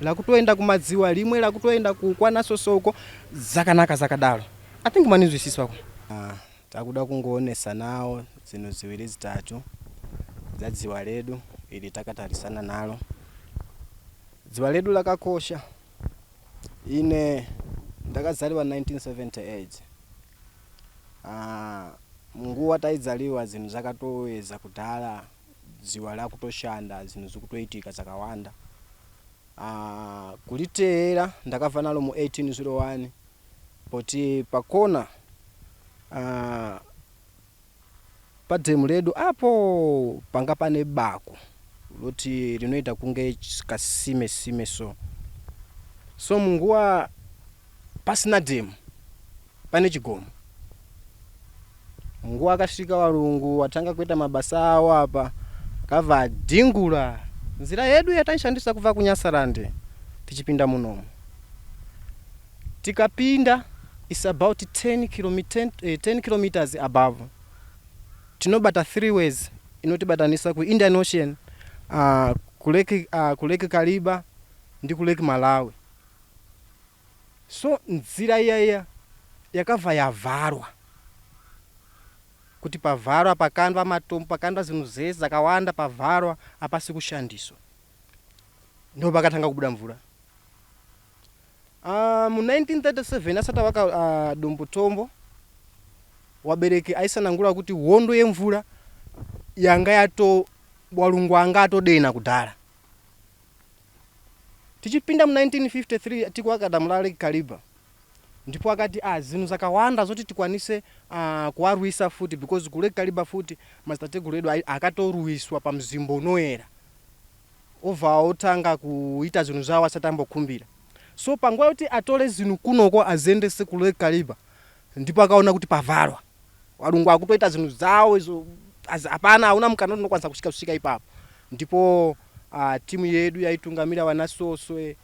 lakutoenda kumadziwa limwe lakutoenda kukwana sosoko zakanaka zakadalo. I think manizwisiswa takuda kungoonesa nawo zino ziwiri zitatu za dziwa ledu ili takatarisana nalo. Dziwa ledu lakakosha. Ine ndakazaliwa 1978. Munguwa taidzaliwa zinu zakatoweza kudala dziwa lakutoshanda zinu zikutoitika zakawanda. Kuliteera ndakava nalo mu 1801 poti pakona pademu ledu apo panga pane bako loti linoita kunge kasime so munguwa pasina demu pane chigomo. Munguwa akasvika walungu watanga kuita mabasa awo apa kava dingula nzira yedu yataishandisa kubva kuNyasarande tichipinda munomu. Tikapinda is about 10 kilometers above. Tinobata 3 ways inotibatanisa ku Indian Ocean, ku Lake Kariba ndi ku Lake Malawi. So nzira iya yakava yavarwa kuti pavarwa pakandwa matombo pakandwa zinu zese zakawanda pavarwa apasi kushandiswa. Ndo pakatanga kubuda mvura. Mu 1937 asata waka Dombo Tombo wabereki aisanangula kuti hondo yemvura yanga yato walungu anga atodena kudala. Tichipinda mu 1953 tikwakada mu Lake Kariba ndipo akati zinu zakawanda zoti tikwanise kuwarwisa futi because ku Lake Kariba futi mastateguru edu akatoruwiswa pa mzimbo unoyera ova otanga kuita zinu zawo asatambokhumbira. So pangwa yoti atole zinu kunoko azendese ku Lake Kariba ndipo akaona kuti pavarwa walungu akutoita zinu zawo izo apana hauna mkana unokwanisa kushika ipapo. Ndipo timu yedu yaitungamira wana Soswe,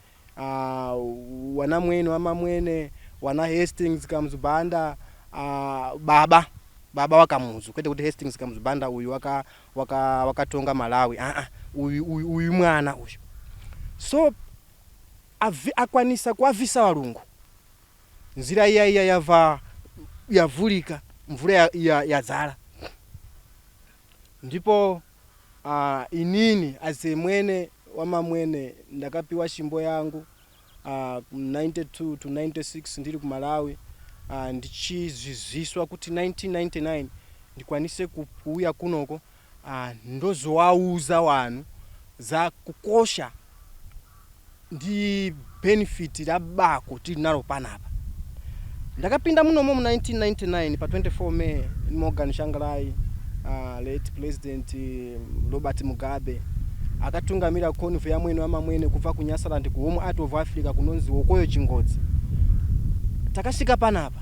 wana Mwene wamamwene, wana Hastings Kamzubanda, baba wakamuzu kwete kuti Hastings Kamzubanda uyu wakatonga Malawi. Uyu mwana uyu. So akwanisa kuavisa walungu. Nzira iya yavulika mvura yazala. Ndipo inini azemwene wamamwene ndakapiwa shimbo yangu 92 to 96 ndiri ku Malawi. Ndichiziziswa kuti 1999 ndikwanise kuuya kunoko ndozowauza wanu za kukosha ndi benefit la bako tilinalo panapa. Ndakapinda munomo mu 1999 pa 24 May Morgan Shangalai, late President Robert Mugabe akatungamira konvu ya mwene wamamwene kuva ku Nyasarande ku Home Art of Africa kunonzi Wokoyo Chingodzi. Takashika panapa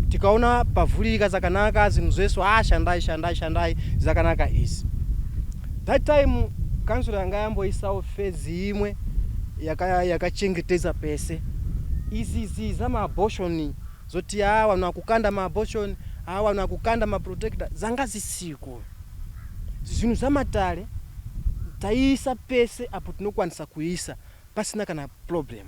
tikaona pavulika zakanaka zinu zeso shandai zakanaka izi. That time council yanga yambo isawo phase imwe yakachengeteza pese izi zama abortion zoti wanu akukanda ma abortion wanu akukanda ma protector zanga zisiko zinu zamatale taisa pese apo tinokwanisa kuisa pasina kana problem.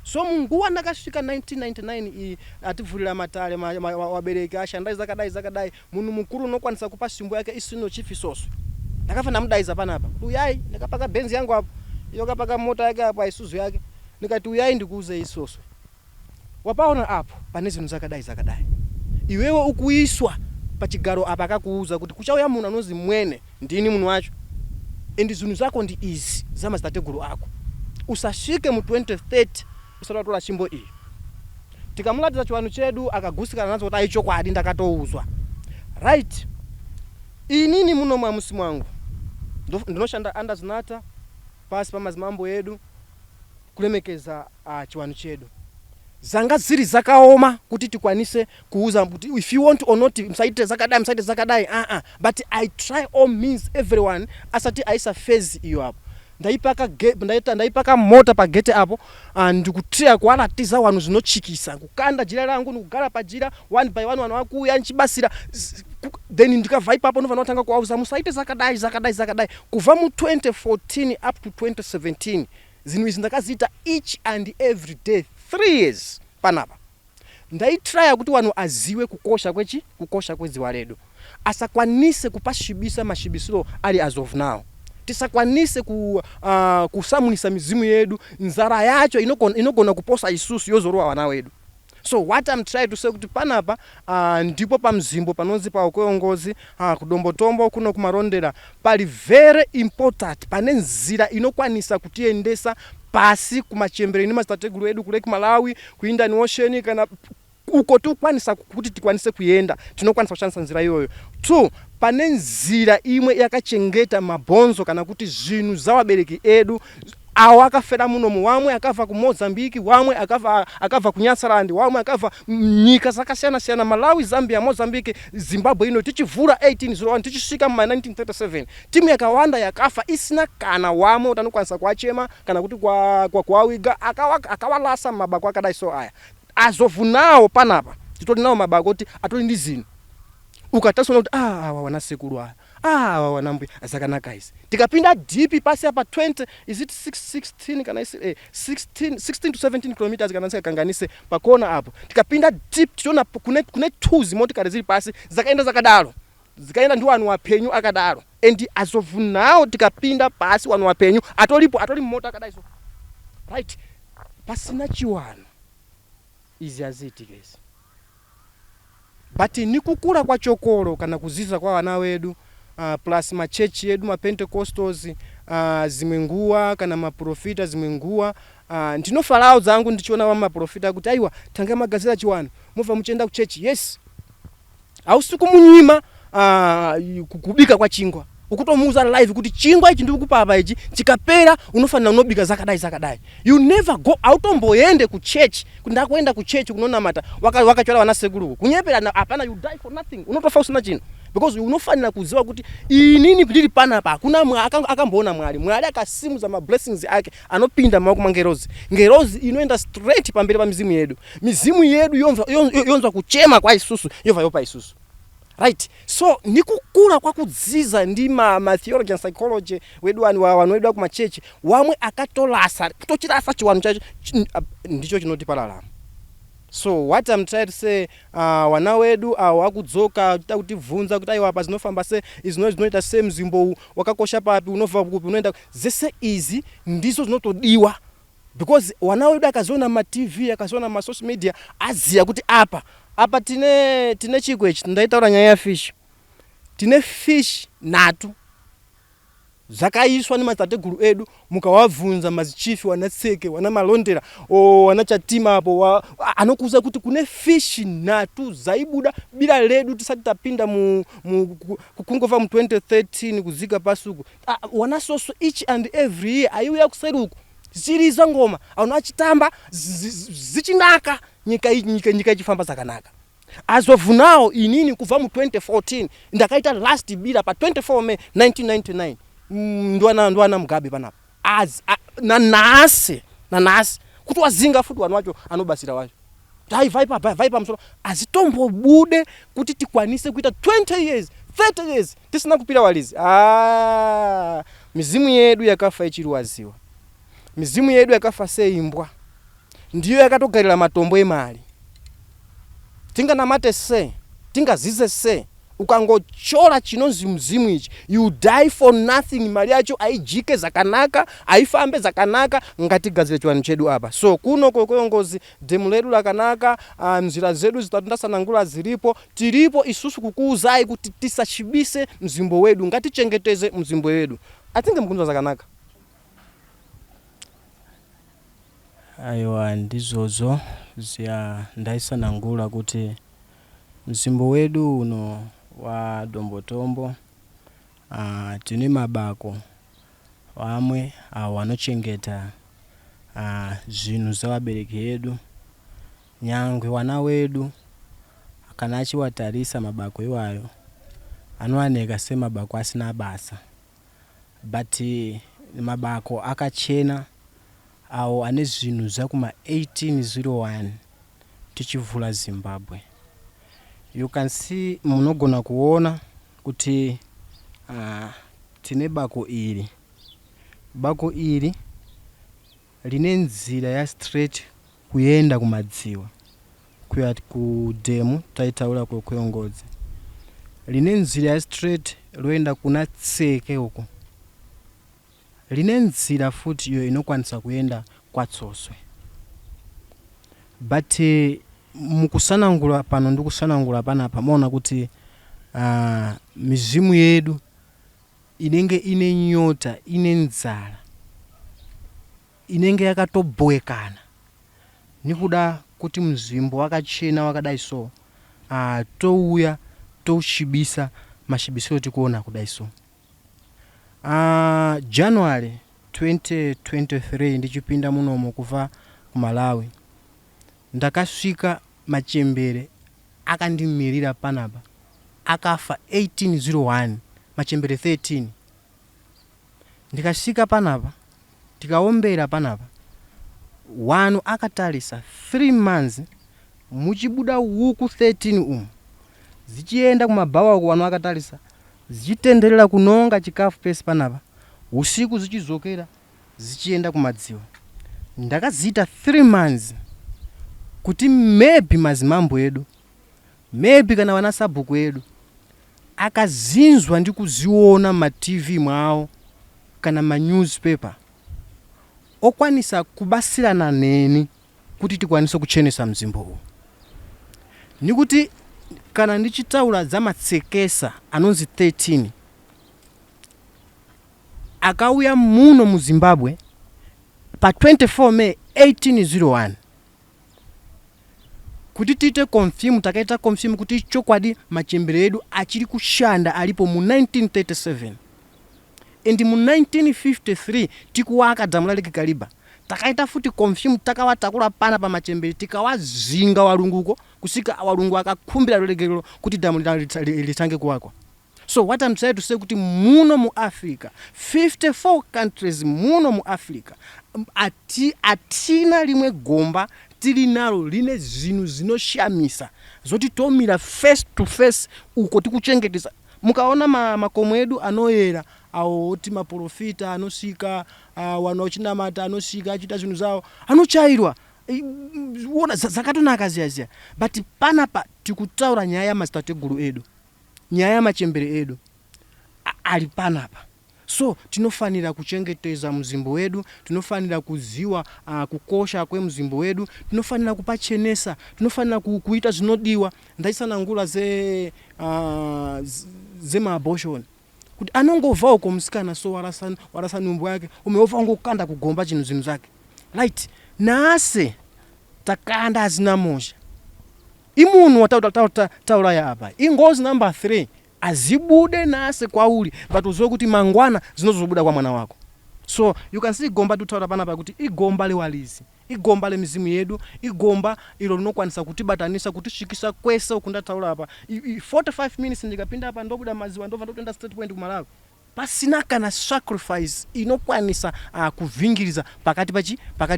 So munguwa nakashika 1999 ativulira matale wabereki ashandai zakadai munu mukuru nokwanisa kupa shimbo yake isino chifi Soswe. Ndakafa namudaiza panapa. Uyai ndakapaka benzi yangu hapo. Yokapaka mota yake hapo Isuzu yake. Nikati uyai ndikuuze Soswe. Wapaona hapo pane zinu zakadai. Iwewe ukuiswa pachigaro apa akakuuza kuti kuchauya munhu anozi mwene ndini munhu wacho. Endi zinu zako ndi izi zamastateguru ako. Usashike mu 2030 usatola chimbo iyi. Tikamulatiza chiwanu chedu akagusikana nazo kuti aichokwadi ndakatouzwa. Right. Inini muno mwa musimu wangu ndinoshanda andazunata pasi pamazimambo yedu kulemekeza chiwanu chedu. Zanga ziri zakaoma kuti tikwanise kuuza kuti if you want or not msaite zakadai but I try all means everyone asati aisa phase iyo hapo. Ndaipaka mota pa gate apo ndikutria kualatiza wanu zinochikisa kukanda jira langu nikugala pa jira one by one wanu wakuya nchibasira then ndikava ipapo ndova notanga kuauza musaite zakadai kuva mu 2014 up to 2017 zinthu izi ndakazita each and every day 3 years panapa. Ndaitraya kuti wanu aziwe kukosha kweziwaledu, asakwanise kupashibisa mashibisiro ali as of now. Tisakwanise kusamulisa mizimu yedu, nzara yacho inogona kuposa isusu yozorowa wana wedu. So what I'm trying to say kuti panapa ndipo pa mzimbo panonzi pa okuyongozi kudombotombo kuno kumarondera pali very important pane nzira inokwanisa kutiendesa pasi kumachembere ni mastategulu edu kule Malawi ku Indian Ocean kana uko tukwanisa kuti tikwanise kuyenda tinokwanisa kushanisa nzira iyoyo. 2 pane nzira imwe yakachengeta mabonzo kana kuti zvinhu zawabereki edu awo akafera muno wamwe akava ku Mozambique, wamwe akava ku Nyasaland, wamwe akava nyika zakasiyana Malawi, Zambia, Mozambique, Zimbabwe ino tichivura 1801 tichisvika mu 1937 timu yakawanda yakafa isina kana wamwe utanokwanisa kuachema kana kuti kwawiga akawalasa mabako akadai so aya. As of now panapa titoli nawo mabako kuti atoli ndi zinthu ukatasona kuti awa wanasekulu aya wanambuya azakanaka izi tikapinda deep pasi apa 20 is it 16 kana 16 to 17 kilometers kana kanganise pakona apo tikapinda deep tiona kune thuzi motikari zili pasi zakaenda zakadalo zikaenda ndi wanu wapenyu akadalo and as of now tikapinda pasi wanu wapenyu atoli moto akadaiso right pasina chiwano izi aziti guys. But nikukula kwa chokolo kana kuziza kwa wana wedu plus machechi yedu Pentecostals zimwenguwa kana maprofita zimwenguwa ndinofalao zangu ndichiona wa maprofita kuti aiwa tanga magazeta chiwano muva muchenda ku church. Yes, ausiku munyima kubika kwa chingwa ukutomuza live kuti chingwa ichi ndikukupa apa ichi chikapera unofanira unobika zakadai. You never go automboyende ku church kundakwenda ku church kunona mata wakachola wana sekulu kunyepera apana you die for nothing unotofa usina chino because unofanira kuziwa kuti inini ndili pana pa kuna akamboona mwali akasimu za blessings ake anopinda maoko mangerozi inoenda straight pambere pa mizimu yedu yonzwa kuchema kwa isusu yova yopa isusu. Right, so nikukula kwa kudziza ndi ma theology and psychology wedu wanu wedu ku machechi wamwe akatolasa kutochirasa chiwanu chacho ndicho chinotipalala. So what I'm trying to say wana wedu wakudzoka kutivunza kuti aiwa apa zinofamba se izinoita same zimbo wakakosha papi unova kupi unoenda zese izi ndizo zinotodiwa because wana wedu akaziona ma TV akaziona ma social media aziya kuti apa tine chikwechi ndaitaura nyaya ya fish. Tine fish natu zakaiswa ni matateguru edu mukawavunza mazichifi wanatseke wana malondera wana chatima hapo anokuza kuti kune fish natu zaibuda bila ledu tisati tapinda kukungova mu 2013 kuzika pasuku wana soso each and every year ayuya kuseruku ziriza ngoma anachitamba zichinaka nyika ichifamba zakanaka. As of now inini kuva mu 2014 ndakaita last bila pa 24 May 1999 ndwana Mugabe panapa na nasi kuti wazinga futi wanu wacho anobasira wacho dai vaipa msoro azitombo bude kuti tikwanise kuita 20 years 30 years tisina kupira walizi. Mizimu yedu yakafa ichiriwaziwa, mizimu yedu yakafa seimbwa ndiyo yakatogarira matombo emali. Tinga namate se tinga zize se ukangochola chinonzi mzimu ichi you die for nothing. Mali yacho aijike zakanaka aifambe zakanaka ngati gazile chiwanu chedu apa. So kuno kokuyongozi demu ledu lakanaka nzira zedu zitatundasanangula zilipo tilipo isusu kukuuzai kuti tisachibise mzimbo wedu ngati chengeteze mzimbo wedu. Atinge mkunzwa zakanaka aiwa ndizozo zia ndaisanangula kuti mzimbo wedu uno wa Dombotombo tini mabako wamwe wanochengeta zvinhu zavabereki edu nyangwe wana wedu kana achiwatarisa mabako iwayo anowaneka semabako asina basa but mabako akachena awo ane zvinhu zvakuma 1801 tichivhura Zimbabwe. You can see munogona kuona kuti tine bako iri line nzira ya straight kuyenda kumadziwa kuya ku demu taitaula ku Ngozi. Line nzira ya straight loenda kuna Tseke uko. Line nzira futi yo inokwanisa kuyenda kwa Tsoswe. But mukusanangula pano ndikusanangula panapa maona kuti mizimu yedu inenge ine nyota ine nzala inenge yakatobwekana nikuda kuti mzimbo wakachena wakadaiso touya toushibisa mashibisiro tikuona kudaiso. January 2023 ndichipinda munomo kuva ku Malawi. Ndakasvika Machembere akandimirira panapa akafa 1801 Machembere 13. Ndikasvika panapa tikaombera panapa wanu akatalisa 3 months muchibuda huku 13 zichienda kumabawa ku wanu akatalisa zichitenderera kunonga chikafu pesi panapa usiku zichizokera zichienda kumadziwa. Ndakazita 3 months kuti maybe mazimambo edu maybe kana wana sabhuku edu akazinzwa ndi kuziona ma TV mwawo kana ma newspaper okwanisa kubasirana neni kuti tikwanise kuchenesa mzimbo uwu. Nikuti kana ndichitaula za Matsekesa anonzi 13 akauya muno mu Zimbabwe pa 24 May 1801 kuti tite confirm takaita confirm kuti chokwadi Machembere edu achiri kushanda alipo mu 1937 and mu 1953 tikuwaka damu lake Kaliba takaita futi confirm takawatakula pana pa Machembere tikawazinga walunguko kusika walungu akakhumbira lolegero kuti damu litange kuwakwa. So what I'm trying to say kuti muno mu Africa 54 countries muno mu Africa atina limwe gomba tili nalo line zinu zinoshamisa zoti tomira face to face uko tikuchengeteza. Mukaona makomo edu anoyera awo oti maprofita anosika wanochina mata anosika achita zinu zawo anochairwa wona zakatonaka ziyaziya. But panapa tikutaura nyaya mastateguru edu nyaya Machembere edu ali panapa. So tinofanira kuchengeteza mzimbo wedu, tinofanira kuziwa kukosha kwe mzimbo wedu, tinofanira kupachenesa, tinofanira kuita zinodiwa. Ndaisanangula ze ma-abortion kuti anongova uko msikana so warasa numbu yake umeova ngokanda kugomba chinu zinu zake right nase takanda azina moja imunu wataula ya apa ingozi number 3 azibude nase kwa uli but uzoe kuti mangwana zinozobuda kwa mwana wako. So you can see gomba tutaura panapa kuti igomba lewalizi igomba le mizimu yedu igomba ilo linokwanisa kutibatanisa kutishikisa kwesa ukunda taula hapa 45 minutes ndikapinda hapa ndobuda maziwa ndova ndotenda state point ku Malawi pasina kana sacrifice inokwanisa kuvingiriza pakati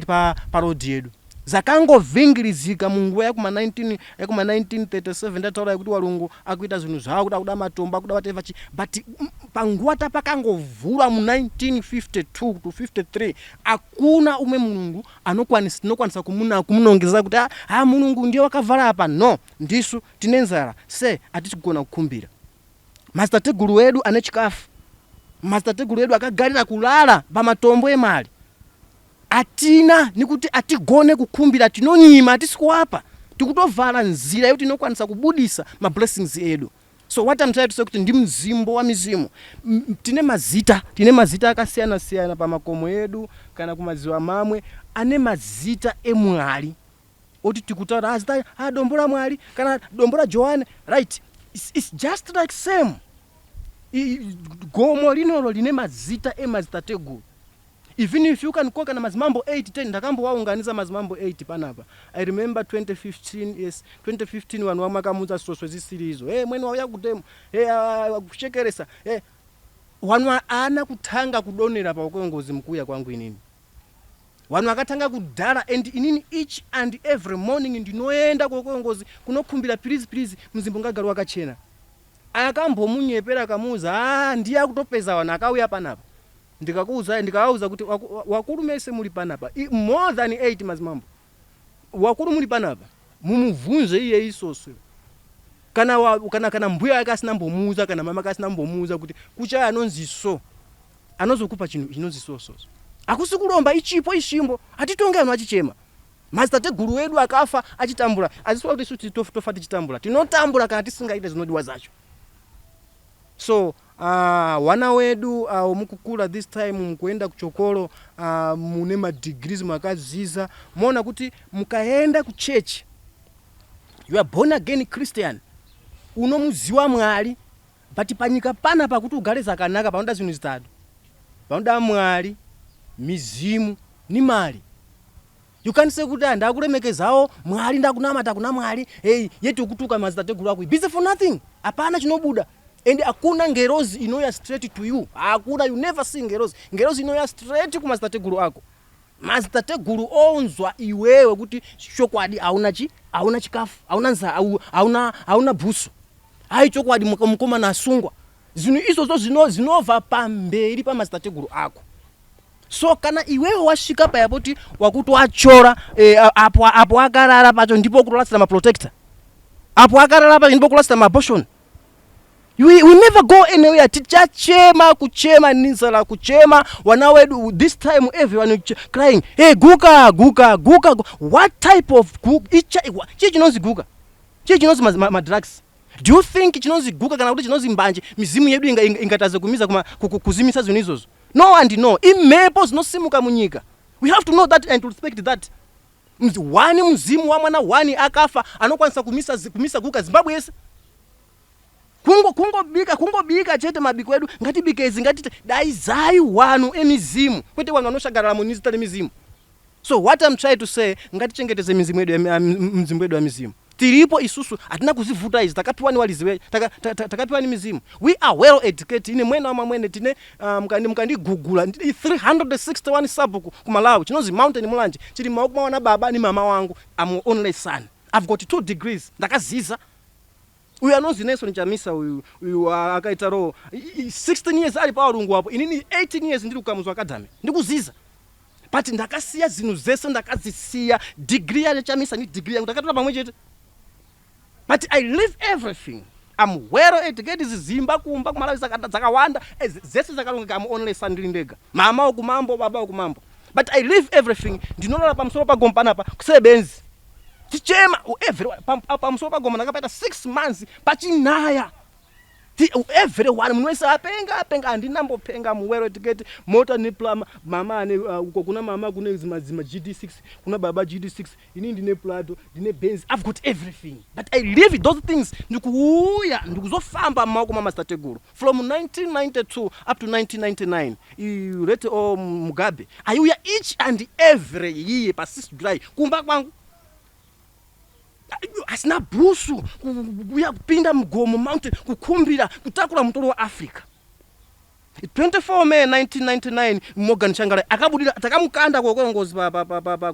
pa road yedu zakango vingirizika mungu ya kuma 1937 ndataura kuti walungu akuita zvinhu zvawo kuda kuda matomba kuda whatever but panguwa tapakangovhura mu 1952 to 53 akuna umwe mulungu anokwanisa kumunongeza kuti mulungu ndiye wakavhara apa no ndisu tinenzara se atichigona kukhumbira mastateguru wedu ane chikafu mastateguru wedu akagarira kulala pamatombo emali atina nikuti atigone kukhumbira tinonyima atisikuapa tikutovala nzira yoti inokwanisa kubudisa ma blessings edu. So what I'm trying to say kuti ndi mzimbo wa mizimu tine mazita akasiyana pa makomo edu kana kumaziwa mamwe ane mazita emwali oti tikutaura azita dombo la mwali kana dombo la Joane right it's just like same gomo linolo line mazita emazitategu. Even if you can koka na mazimambo 8-10 ndakambo waunganiza mazimambo 8 panapa. I remember 2015 wanu wamakamuza soswe zisirizo mwene wauya kudemu kushekeresa wanu ana kutanga kudonera pa Ngozi mkuya kwangu inini wanu akatanga kudara and inini each and every morning ndinoenda kwa Ngozi kunokhumbira please mzimbo ngagaru wakachena akambo munyepera kamuza ndiya kutopeza wana akauya panapa ndikauza kuti wakulu mese muli panapa more than 8 mazimambo wakulu muli panapa mumuvunze iye isoswe kana mbuya yake asinambomuuza kana mama yake asinambomuuza kuti kuchaya anonziso anozokupa chinonzisoso akusikulomba ichipo ishimbo atitonge anu achichema mazitateguru wedu akafa achitambula azisowa kuti isuti tofa tichitambula tinotambula kana tisingaite zinodiwa zacho. So wana wedu mukukula this time mkuenda kuchokolo mune ma degrees makaziza muona kuti mukaenda ku church you are born again Christian unomuziwa Mwali but panyika pana pakuti ugale zakanaka panoda zvinhu zitatu panoda Mwali mizimu ni mali. You can say kuti ndakulemekezawo Mwali ndakunamata kuna Mwali yetu kutuka mazitateguru ako busy for nothing apana chinobuda. And akuna ngerozi inoya straight to you. Akuna, you never see ngerozi. Ngerozi inoya straight kuma mazitateguru ako. Mazitateguru onzwa iwewe kuti chokwadi hauna chikafu, hauna nza, hauna busu. Hai chokwadi mukoma nasungwa. Zinu iso zinova pamberi pa mazitateguru ako. So kana iwewe washika pa yapoti wakutu achora apo akarara pacho ndipo kutolasira ma protector. Apo akarara pacho ndipo kutolasira ma abortion. We never go anywhere. Tichachema kuchema ninzala kuchema wana wedu this time everyone crying hey guka. What type of guka chinozi guka chinozi ma drugs. Do you think chinozi guka kana kuti chinozi mbanje mizimu yedu ingataze kumiza kuzimisa zvinhu izozo? No and no imepo zinosimuka munyika. We have to know that and to respect that. Wani mzimu wa mwana wani akafa anokwanisa kumisa guka Zimbabwe yese. Kungobika chete mabiko edu ngati bikezi ngati daizai wanu emizimu kwete wanu anoshagarala munizita mizimu. So what I'm trying to say ngati chengeteze mizimu edu ya mizimu. Tiripo isusu atina kuzivuta izi takapiwa ni waliziwe takapiwa ni mizimu. We are well educated ine mwena wa mwene tine mkandi Google 361 sabu ku Malawi chinozi mountain mulanje chili maokuma wana baba ni mama wangu I'm only son. I've got 2 degrees ndakaziza. Uyu anozi Nelson Chamisa uyu akaita roho 16 years ali pa ulungu hapo inini 18 years ndiri kukamuzwa academy ndikuziza but ndakasiya zinu zese ndakazisiya degree ya Chamisa ni degree yangu ndakatola pamwe chete but I leave everything. I'm well educated zimba kumba kumalawi zakawanda zese zakalongeka I'm only son ndiri ndega mama okumambo baba okumambo but I leave everything ndinolola pamsoro pa gompana pa kusebenzi tichema everyone pamsopa goma nakapata 6 months pachinaya everyone munwese apenga andinambopenga muwero tiketi mota ni plama mama ane kuna mama kuna zima GD6 kuna baba GD6 ini ndine Prado ndine Benz. I've got everything but I live those things ndikuuya ndikuzofamba mako mama stateguru from 1992 up to 1999 irete Mugabe ayuya each and every year pa 6 July kumba kwangu asina busu kuya kupinda mgomo mountain kukumbira kutakula mtoro wa Africa. 24 May 1999 Morgan Changala akabudira takamukanda kokongozi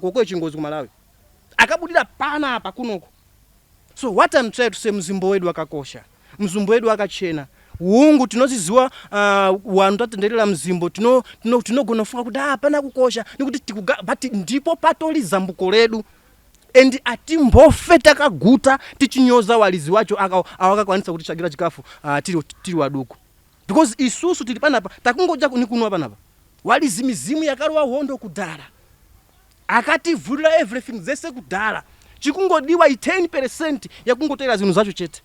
kokwe chingozi ku Malawi akabudira pana apa kunoko. So what I'm trying to say mzimbo wedu akakosha mzimbo wedu akachena uungu tinoziziwa wantu tatenderera mzimbo tinogona funga kuti apana kukosha nikuti but ndipo patoli zambuko ledu and atimbofe takaguta tichinyoza walizi wacho awakakwanisa kuti chagira chikafu tiri waduku because isusu tili panapa takungoja kunikunwa panapa walizi mizimu yakarowa hondo kudala akativulira everything zese kudala chikungodiwa 10% yakungotera zinu zacho chete.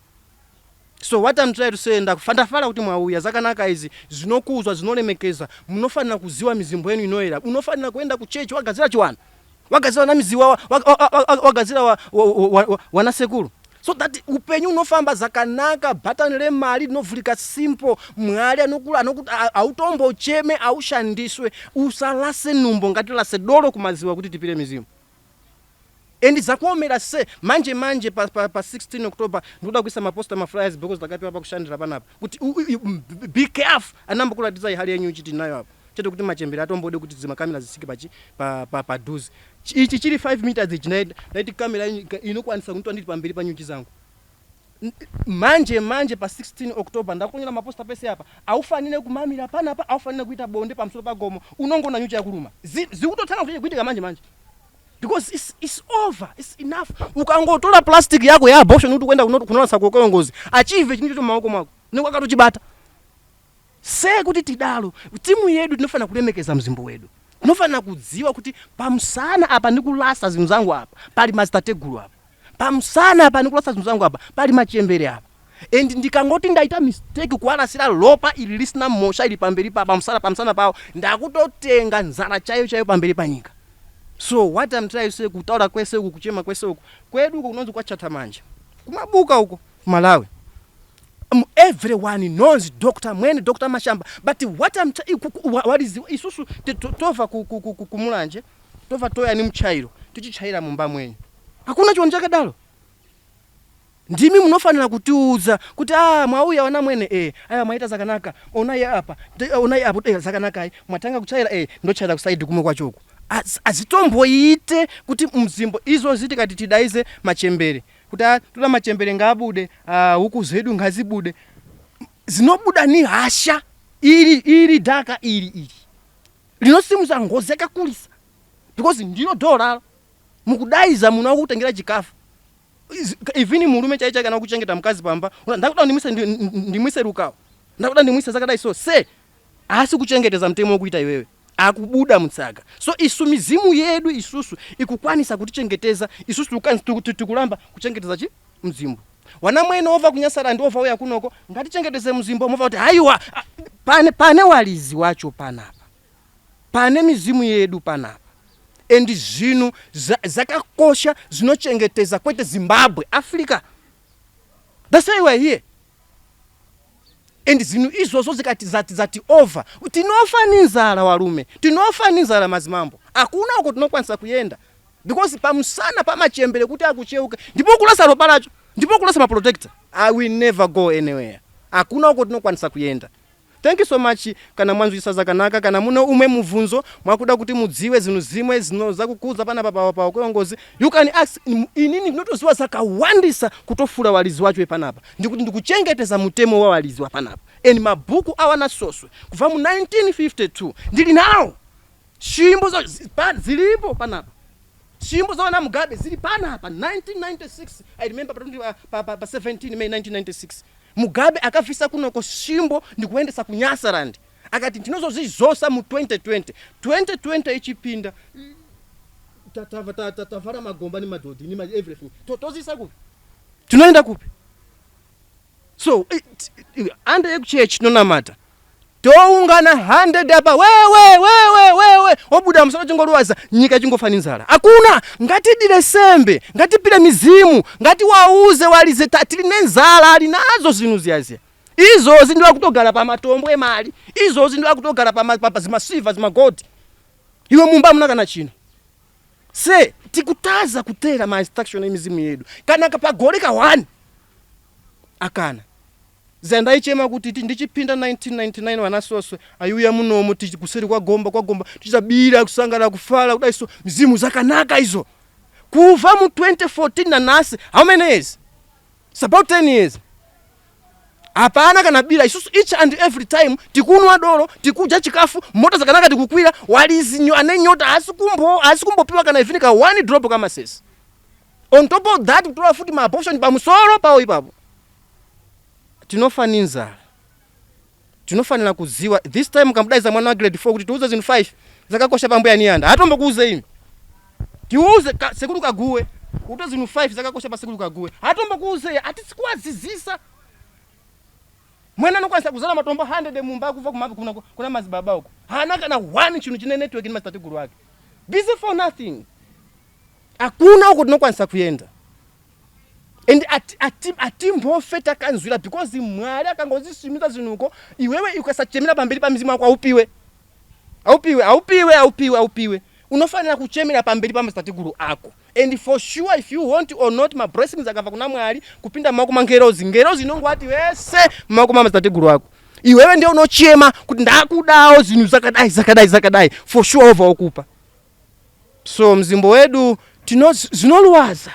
So what I'm trying to say ndakufandafala kuti mwauya zakanaka izi zinokuzwa zinolemekeza munofanira kuziwa mizimbo yenu inoera unofanira kuenda ku church wagazira chiwana wagazira na miziwa wagazira wanasekuru so that upenyu unofamba zakanaka button le mali novulika simple mwali anokula autombo cheme aushandiswe usalase numbo ngati lase dolo kumaziwa kuti tipire mizimu. And zakuomera se manje pa 16 October ndoda kuisa maposta ma flyers because takapiwa pa kushandira panapa kuti be careful anamba kula design hali yenyu chiti nayo hapo chete kuti machembera atombode kuti zima kamera zisike pa duzi ichi chiri 5 meters ichi naiti kamera inokwanisa kuti nditi pamberi pa nyuchi zangu manje pa 16 October ndakunyira maposta pese hapa aufanine kumamira pana hapa aufanine kuita bonde pamsoro pa gomo unongona nyucha yakuluma zikutothana kuti kuitika manje because it's over, it's enough. Ukangotola plastic yako ya abortion kuti kwenda kunola sakoko ngozi achieve chinicho cho maoko mwako nikwakati chibata se kuti tidalo timu yedu tinofana kulemekeza mzimbo wedu tinofana kudziwa kuti pamsana apa ndikulasa zinthu zangu apa pali mastategulu apa pamsana apa ndikulasa zinthu zangu apa pali machembere apa and ndikangoti ndaita mistake kuwalasira lopa ili lisina mosha ili pamberi pa pamsana pawo ndakutotenga nzala chayo pamberi panyika. So what I'm trying to say kutaura kwese uku kuchema kwese uku kwedu uko kunonzi kwa chata manje kumabuka uko Malawi everyone knows Dr. Mwene Dr. Mashamba but what what is isusu tova kumulanje tova toya ni mchairo tichichaira mumba mwenye hakuna chonja kadalo ndimi munofanira kutiuza kuti mwauya wana mwene aya mwaita zakanaka onaye apa zakanaka mwatanga kuchaira ndochaira kusaidi kumwe kwachoko azitomboite kuti mzimbo izo zitikati tidaize machembere kuti tula machembere ngabude huku zedu ngazibude zinobuda ni hasha iri daka iri linosimuza ngozi yakakulisa because ndilo dola mukudaiza muno kutengera chikafu even mulume chaicha kana kuchengeta mkazi pamba ndakuda ndimwise rukawo ndakuda ndimwise zakadai so se asi kuchengeteza mtemo kuita iwewe akubuda mutsaga so isu mizimu yedu isusu ikukwanisa kutichengeteza isusu tukulamba kuchengeteza mzimbo wana mwene ova kunyasara ndi ova uya kunoko ngatichengeteze mzimbo mova kuti haiwa pane walizi wacho panapa pane mizimu yedu panapa and zinu zakakosha zinochengeteza kwete Zimbabwe Africa that's why we're here. And zinu izozo zikati zati over tinofa ninzala walume tinofa ninzala mazimambo akuna uko tinokwanisa kuyenda because pamsana pamachembere kuti akucheuka ndipo kulasa lopalacho ndipo kulasa ma protector I will never go anywhere akuna uko tinokwanisa kuyenda. Thank you so much kana mwanzwisa zakanaka kana muno umwe muvunzo mwakuda kuti mudziwe zinu zimwe zinoza kukuza pana pa kwongozi you can ask inini ndinotoziwa zakawandisa kutofula walizi wacho panapa ndikuti ndikuchengeteza mutemo wa walizi wa panapa and mabuku awana soswe kuva mu 1952 ndili nawo shimbo zilipo panapa shimbo za wana Mugabe zili panapa 1996 I remember pa 17 May 1996 Mugabe akafisa kunoko shimbo ndikuendesa kunyasarandi akati ndinozo zizosa mu 2020 ichipinda tatavara magomba ni madodi ni everything tozisa kupi tunaenda kupi so under church nona mata toungana 100 apa wewe obuda msalo chingoluwaza nyika chingofaninzala akuna ngati dilesembe ngati pile mizimu ngati wauze walize tatili nenzala ali nazo zinu ziyaziya izo zindwa kutogala pa matombo emali izo zindwa kutogala pa zimasiva zimagodi iwe mumba munakana chino se tikutaza kutera ma instruction emizimu yedu kana kapagoleka 1 akana zenda ichema kuti ndichipinda 1999 wanasoswe ayuya munomo tichikuseri kwa gomba tichibira kusangala kufala kudaiso mizimu zakanaka izo kuva mu 2014 na nasi how many years it's about 10 years apana kana bila isusu each and every time tikunwa dolo tikuja chikafu mota zakanaka tikukwira walizinyo anenyota asikumbopiwa kana ifinika 1 drop kama sesi on top of that kutola futi ma abortion pa musoro pawo ipapo tinofaninzala tinofanira kuziwa this time kamudaiza mwana wa grade 4 kuti tuuze zinu 5 zakakosha pambuya niyanda hatombo kuuze imi tiuze sekulu kaguwe uto zinu 5 zakakosha pa sekulu kaguwe hatombo kuuze ati sikuwazizisa mwena nokwanisa kuzala matombo 100 mumba kuva kumapi kuna mazibaba uko hana kana 1 chinu chine network ni mastatiguru wake busy for nothing akuna uko tinokwanisa kuyenda. And atimbo feta kanzwira because mwali akangozisimiza zinuko iwewe ukasachemera pamberi pa mzimu wako aupiwe unofanira kuchemera pamberi pa mastatiguru ako and for sure if you want or not my blessings akava kuna mwali kupinda mako mangerozi nongo ati wese mako mastatiguru ako iwewe ndio unochema kuti ndakudawo zinu zakadai for sure over okupa so mzimbo wedu zinoluwaza